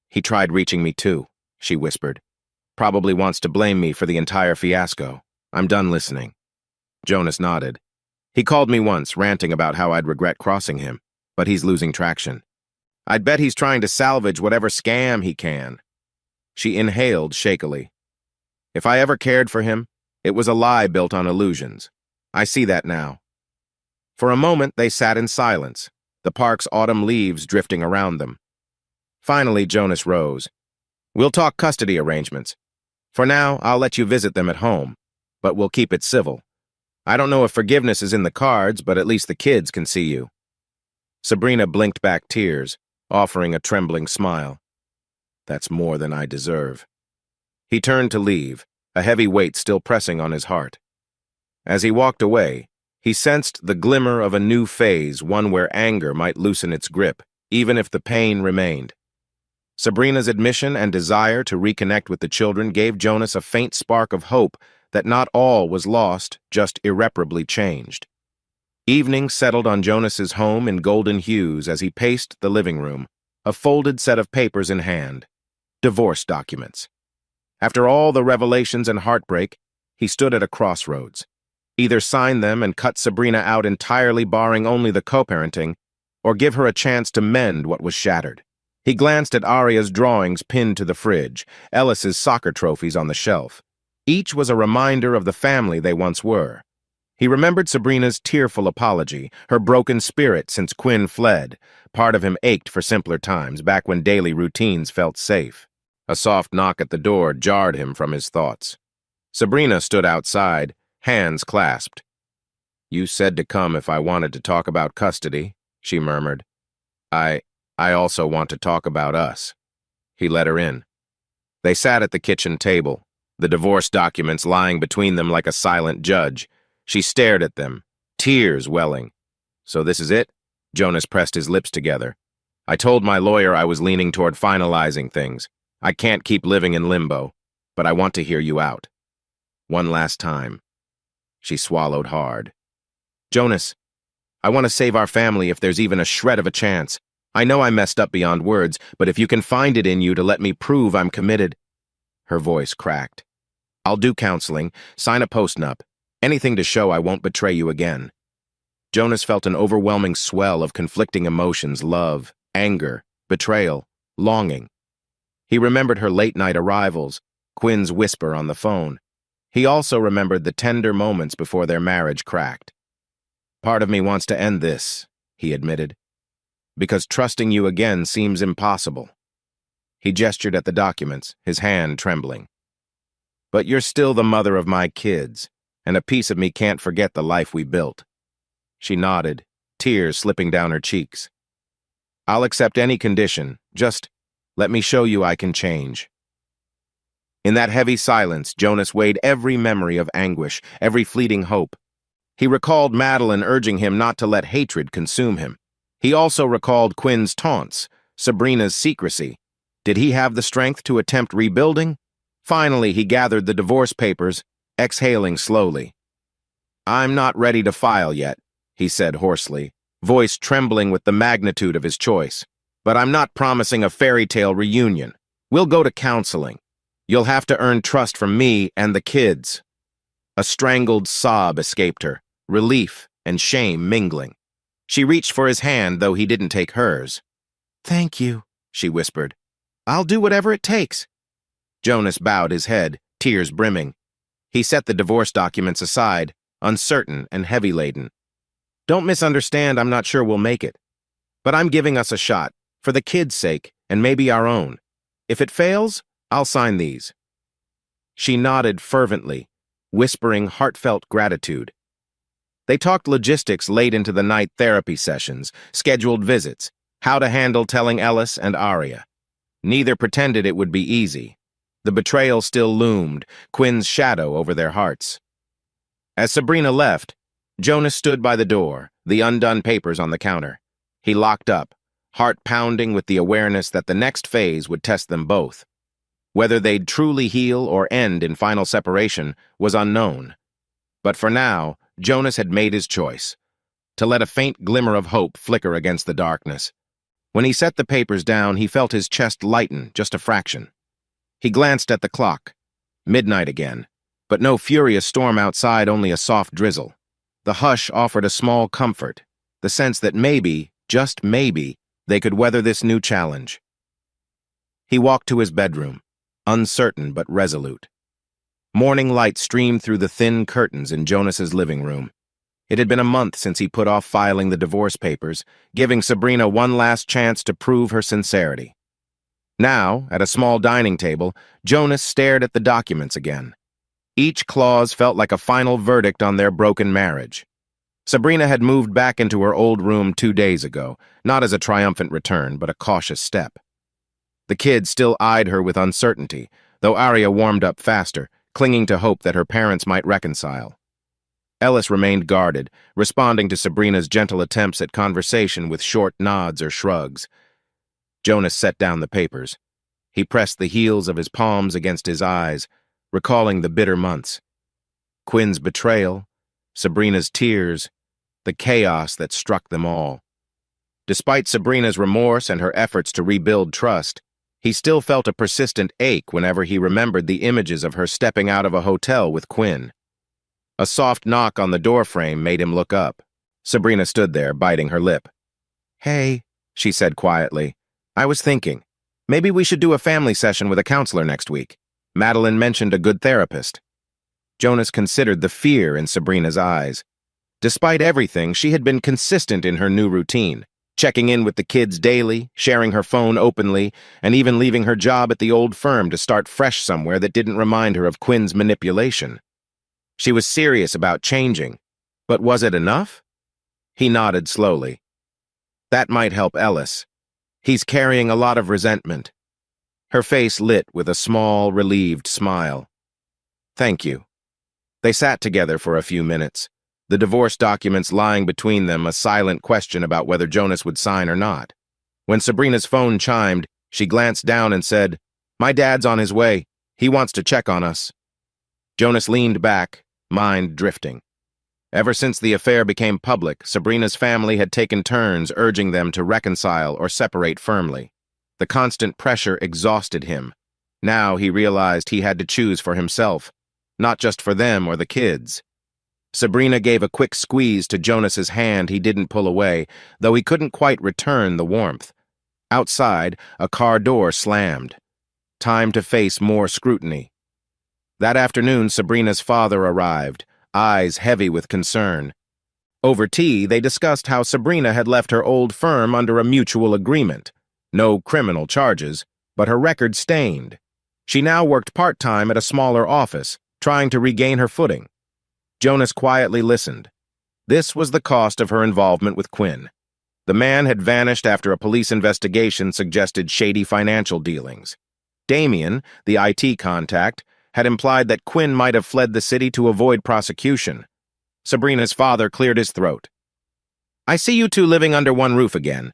He tried reaching me too, she whispered. Probably wants to blame me for the entire fiasco. I'm done listening. Jonas nodded. He called me once, ranting about how I'd regret crossing him, but he's losing traction. I'd bet he's trying to salvage whatever scam he can. She inhaled shakily. If I ever cared for him, it was a lie built on illusions. I see that now. For a moment, they sat in silence, the park's autumn leaves drifting around them. Finally, Jonas rose. We'll talk custody arrangements. For now, I'll let you visit them at home, but we'll keep it civil. I don't know if forgiveness is in the cards, but at least the kids can see you. Sabrina blinked back tears, offering a trembling smile. That's more than I deserve. He turned to leave, a heavy weight still pressing on his heart. As he walked away, he sensed the glimmer of a new phase, one where anger might loosen its grip, even if the pain remained. Sabrina's admission and desire to reconnect with the children gave Jonas a faint spark of hope that not all was lost, just irreparably changed. Evening settled on Jonas's home in golden hues as he paced the living room, a folded set of papers in hand. Divorce documents. After all the revelations and heartbreak, he stood at a crossroads. Either sign them and cut Sabrina out entirely, barring only the co-parenting, or give her a chance to mend what was shattered. He glanced at Aria's drawings pinned to the fridge, Ellis's soccer trophies on the shelf. Each was a reminder of the family they once were. He remembered Sabrina's tearful apology, her broken spirit since Quinn fled. Part of him ached for simpler times, back when daily routines felt safe. A soft knock at the door jarred him from his thoughts. Sabrina stood outside, hands clasped. You said to come if I wanted to talk about custody, she murmured. I also want to talk about us. He let her in. They sat at the kitchen table, the divorce documents lying between them like a silent judge. She stared at them, tears welling. So this is it? Jonas pressed his lips together. I told my lawyer I was leaning toward finalizing things. I can't keep living in limbo, but I want to hear you out. One last time. She swallowed hard. Jonas, I want to save our family if there's even a shred of a chance. I know I messed up beyond words, but if you can find it in you to let me prove I'm committed. Her voice cracked. I'll do counseling, sign a postnup, anything to show I won't betray you again. Jonas felt an overwhelming swell of conflicting emotions, love, anger, betrayal, longing. He remembered her late-night arrivals, Quinn's whisper on the phone. He also remembered the tender moments before their marriage cracked. Part of me wants to end this, he admitted, because trusting you again seems impossible. He gestured at the documents, his hand trembling. But you're still the mother of my kids, and a piece of me can't forget the life we built. She nodded, tears slipping down her cheeks. I'll accept any condition, just let me show you I can change. In that heavy silence, Jonas weighed every memory of anguish, every fleeting hope. He recalled Madeline urging him not to let hatred consume him. He also recalled Quinn's taunts, Sabrina's secrecy. Did he have the strength to attempt rebuilding? Finally, he gathered the divorce papers exhaling slowly. "I'm not ready to file yet," he said hoarsely, voice trembling with the magnitude of his choice. "But I'm not promising a fairy tale reunion. We'll go to counseling. You'll have to earn trust from me and the kids." A strangled sob escaped her, relief and shame mingling. She reached for his hand, though he didn't take hers. "Thank you," she whispered. "I'll do whatever it takes." Jonas bowed his head, tears brimming. He set the divorce documents aside, uncertain and heavy-laden. "Don't misunderstand, I'm not sure we'll make it. But I'm giving us a shot, for the kids' sake, and maybe our own. If it fails, I'll sign these." She nodded fervently, whispering heartfelt gratitude. They talked logistics late into the night, therapy sessions, scheduled visits, how to handle telling Ellis and Aria. Neither pretended it would be easy. The betrayal still loomed, Quinn's shadow over their hearts. As Sabrina left, Jonas stood by the door, the undone papers on the counter. He locked up, heart pounding with the awareness that the next phase would test them both. Whether they'd truly heal or end in final separation was unknown. But for now, Jonas had made his choice, to let a faint glimmer of hope flicker against the darkness. When he set the papers down, he felt his chest lighten just a fraction. He glanced at the clock. Midnight again, but no furious storm outside, only a soft drizzle. The hush offered a small comfort, the sense that maybe, just maybe, they could weather this new challenge. He walked to his bedroom, uncertain but resolute. Morning light streamed through the thin curtains in Jonas's living room. It had been a month since he put off filing the divorce papers, giving Sabrina one last chance to prove her sincerity. Now, at a small dining table, Jonas stared at the documents again. Each clause felt like a final verdict on their broken marriage. Sabrina had moved back into her old room 2 days ago, not as a triumphant return, but a cautious step. The kids still eyed her with uncertainty, though Aria warmed up faster, clinging to hope that her parents might reconcile. Ellis remained guarded, responding to Sabrina's gentle attempts at conversation with short nods or shrugs. Jonas set down the papers. He pressed the heels of his palms against his eyes, recalling the bitter months. Quinn's betrayal, Sabrina's tears, the chaos that struck them all. Despite Sabrina's remorse and her efforts to rebuild trust, he still felt a persistent ache whenever he remembered the images of her stepping out of a hotel with Quinn. A soft knock on the doorframe made him look up. Sabrina stood there, biting her lip. "Hey," she said quietly. "I was thinking, maybe we should do a family session with a counselor next week. Madeline mentioned a good therapist." Jonas considered the fear in Sabrina's eyes. Despite everything, she had been consistent in her new routine, checking in with the kids daily, sharing her phone openly, and even leaving her job at the old firm to start fresh somewhere that didn't remind her of Quinn's manipulation. She was serious about changing, but was it enough? He nodded slowly. "That might help Ellis. He's carrying a lot of resentment." Her face lit with a small, relieved smile. "Thank you." They sat together for a few minutes, the divorce documents lying between them, a silent question about whether Jonas would sign or not. When Sabrina's phone chimed, she glanced down and said, "My dad's on his way. He wants to check on us." Jonas leaned back, mind drifting. Ever since the affair became public, Sabrina's family had taken turns urging them to reconcile or separate firmly. The constant pressure exhausted him. Now he realized he had to choose for himself, not just for them or the kids. Sabrina gave a quick squeeze to Jonas's hand he didn't pull away, though he couldn't quite return the warmth. Outside, a car door slammed. Time to face more scrutiny. That afternoon, Sabrina's father arrived, eyes heavy with concern. Over tea, they discussed how Sabrina had left her old firm under a mutual agreement. No criminal charges, but her record stained. She now worked part-time at a smaller office, trying to regain her footing. Jonas quietly listened. This was the cost of her involvement with Quinn. The man had vanished after a police investigation suggested shady financial dealings. Damien, the IT contact, had implied that Quinn might have fled the city to avoid prosecution. Sabrina's father cleared his throat. "I see you two living under one roof again.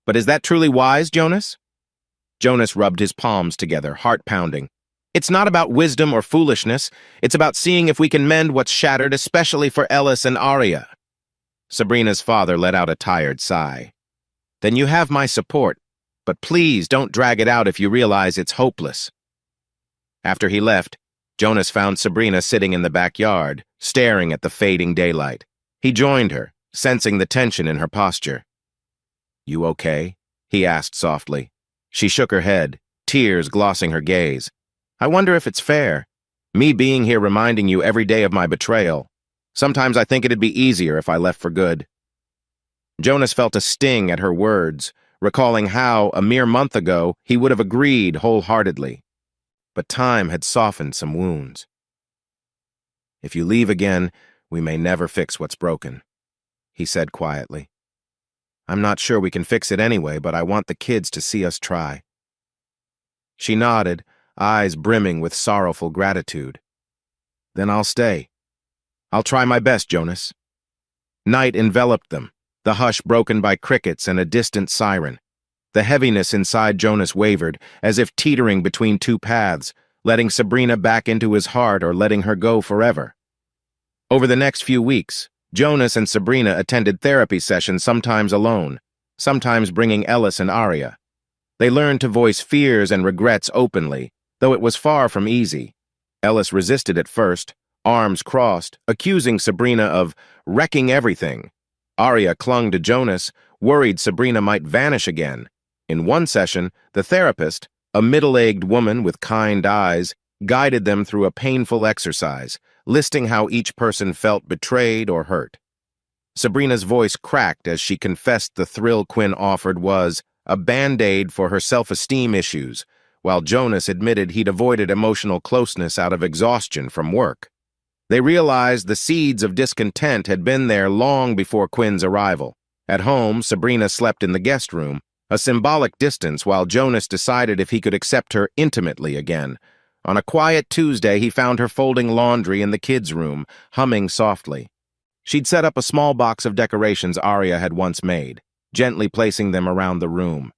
But is that truly wise, Jonas?" Jonas rubbed his palms together, heart pounding. It's not about wisdom or foolishness. It's about seeing if we can mend what's shattered, especially for Ellis and Arya." Sabrina's father let out a tired sigh. "Then you have my support, but please don't drag it out if you realize it's hopeless." After he left, Jonas found Sabrina sitting in the backyard, staring at the fading daylight. He joined her, sensing the tension in her posture. "You okay?" he asked softly. She shook her head, tears glossing her gaze. "I wonder if it's fair. Me being here reminding you every day of my betrayal. Sometimes I think it'd be easier if I left for good." Jonas felt a sting at her words, recalling how, a mere month ago, he would have agreed wholeheartedly. But time had softened some wounds. "If you leave again, we may never fix what's broken," he said quietly. "I'm not sure we can fix it anyway, but I want the kids to see us try." She nodded, eyes brimming with sorrowful gratitude. "Then I'll stay. I'll try my best, Jonas." Night enveloped them, the hush broken by crickets and a distant siren. The heaviness inside Jonas wavered, as if teetering between two paths, letting Sabrina back into his heart or letting her go forever. Over the next few weeks, Jonas and Sabrina attended therapy sessions, sometimes alone, sometimes bringing Ellis and Arya. They learned to voice fears and regrets openly, though it was far from easy. Ellis resisted at first, arms crossed, accusing Sabrina of wrecking everything. Arya clung to Jonas, worried Sabrina might vanish again. In one session, the therapist, a middle-aged woman with kind eyes, guided them through a painful exercise, listing how each person felt betrayed or hurt. Sabrina's voice cracked as she confessed the thrill Quinn offered was a band-aid for her self-esteem issues, while Jonas admitted he'd avoided emotional closeness out of exhaustion from work. They realized the seeds of discontent had been there long before Quinn's arrival. At home, Sabrina slept in the guest room, a symbolic distance while Jonas decided if he could accept her intimately again. On a quiet Tuesday, he found her folding laundry in the kids' room, humming softly. She'd set up a small box of decorations Arya had once made, gently placing them around the room.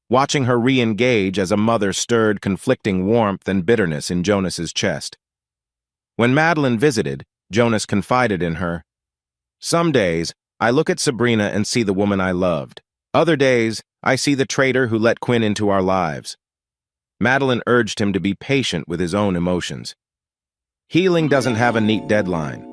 Watching her re-engage as a mother stirred conflicting warmth and bitterness in Jonas's chest. When Madeline visited, Jonas confided in her, "Some days, I look at Sabrina and see the woman I loved. Other days, I see the traitor who let Quinn into our lives." Madeline urged him to be patient with his own emotions. Healing doesn't have a neat deadline.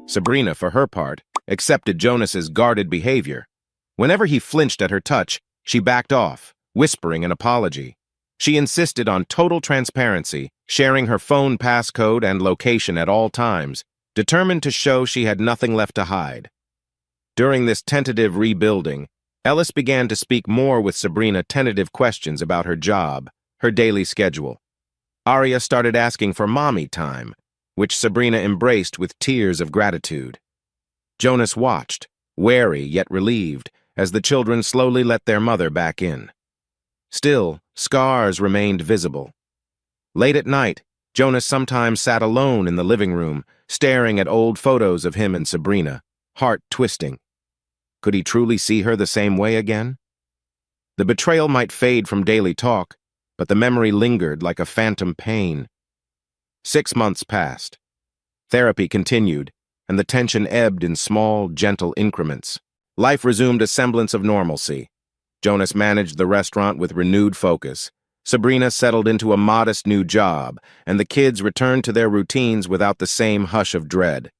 Sabrina, for her part, accepted Jonas's guarded behavior. Whenever he flinched at her touch, she backed off, whispering an apology. She insisted on total transparency, sharing her phone passcode and location at all times, determined to show she had nothing left to hide. During this tentative rebuilding, Ellis began to speak more with Sabrina tentative questions about her job, her daily schedule. Arya started asking for mommy time, which Sabrina embraced with tears of gratitude. Jonas watched, wary yet relieved, as the children slowly let their mother back in. Still, scars remained visible. Late at night, Jonas sometimes sat alone in the living room, staring at old photos of him and Sabrina, heart twisting. Could he truly see her the same way again? The betrayal might fade from daily talk, but the memory lingered like a phantom pain. 6 months passed. Therapy continued, and the tension ebbed in small, gentle increments. Life resumed a semblance of normalcy. Jonas managed the restaurant with renewed focus. Sabrina settled into a modest new job, and the kids returned to their routines without the same hush of dread.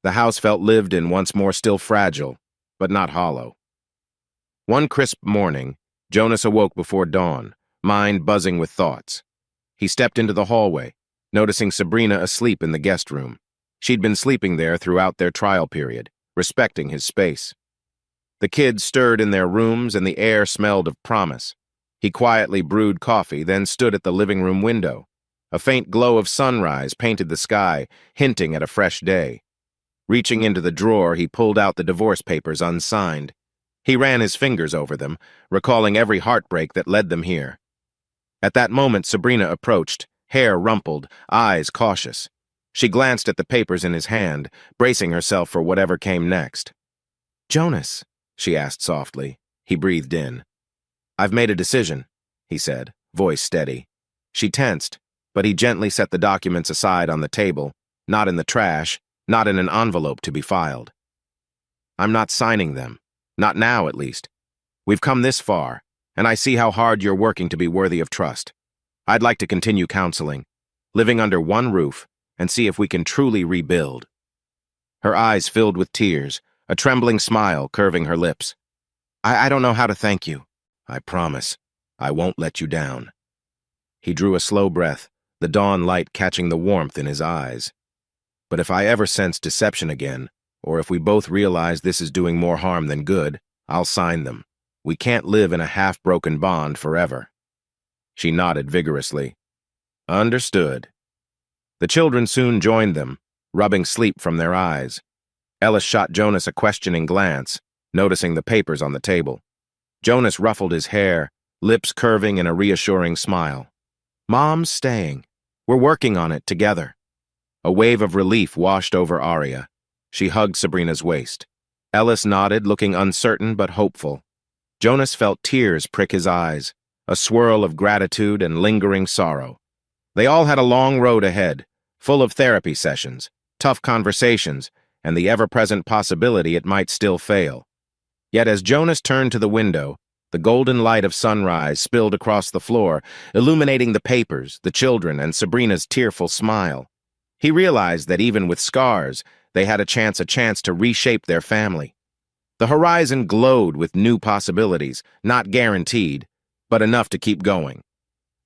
The house felt lived in once more, still fragile, but not hollow. One crisp morning, Jonas awoke before dawn, mind buzzing with thoughts. He stepped into the hallway, noticing Sabrina asleep in the guest room. She'd been sleeping there throughout their trial period, respecting his space. The kids stirred in their rooms, and the air smelled of promise. He quietly brewed coffee, then stood at the living room window. A faint glow of sunrise painted the sky, hinting at a fresh day. Reaching into the drawer, he pulled out the divorce papers unsigned. He ran his fingers over them, recalling every heartbreak that led them here. At that moment, Sabrina approached, hair rumpled, eyes cautious. She glanced at the papers in his hand, bracing herself for whatever came next. "Jonas," she asked softly. He breathed in. "I've made a decision," he said, voice steady. She tensed. but he gently set the documents aside on the table, not in the trash, not in an envelope to be filed. I'm not signing them. Not now, at least. We've come this far, and I see how hard you're working to be worthy of trust. I'd like to continue counseling, living under one roof, and see if we can truly rebuild. Her eyes filled with tears, a trembling smile curving her lips. I don't know how to thank you. I promise, I won't let you down. He drew a slow breath, the dawn light catching the warmth in his eyes. But if I ever sense deception again, or if we both realize this is doing more harm than good, I'll sign them. We can't live in a half-broken bond forever. She nodded vigorously. Understood. The children soon joined them, rubbing sleep from their eyes. Ellis shot Jonas a questioning glance, noticing the papers on the table. Jonas ruffled his hair, lips curving in a reassuring smile. Mom's staying. We're working on it together. A wave of relief washed over Arya. She hugged Sabrina's waist. Ellis nodded, looking uncertain but hopeful. Jonas felt tears prick his eyes, a swirl of gratitude and lingering sorrow. They all had a long road ahead, full of therapy sessions, tough conversations, and the ever-present possibility it might still fail. Yet as Jonas turned to the window, the golden light of sunrise spilled across the floor, illuminating the papers, the children, and Sabrina's tearful smile. He realized that even with scars, they had a chance to reshape their family. The horizon glowed with new possibilities, not guaranteed, but enough to keep going.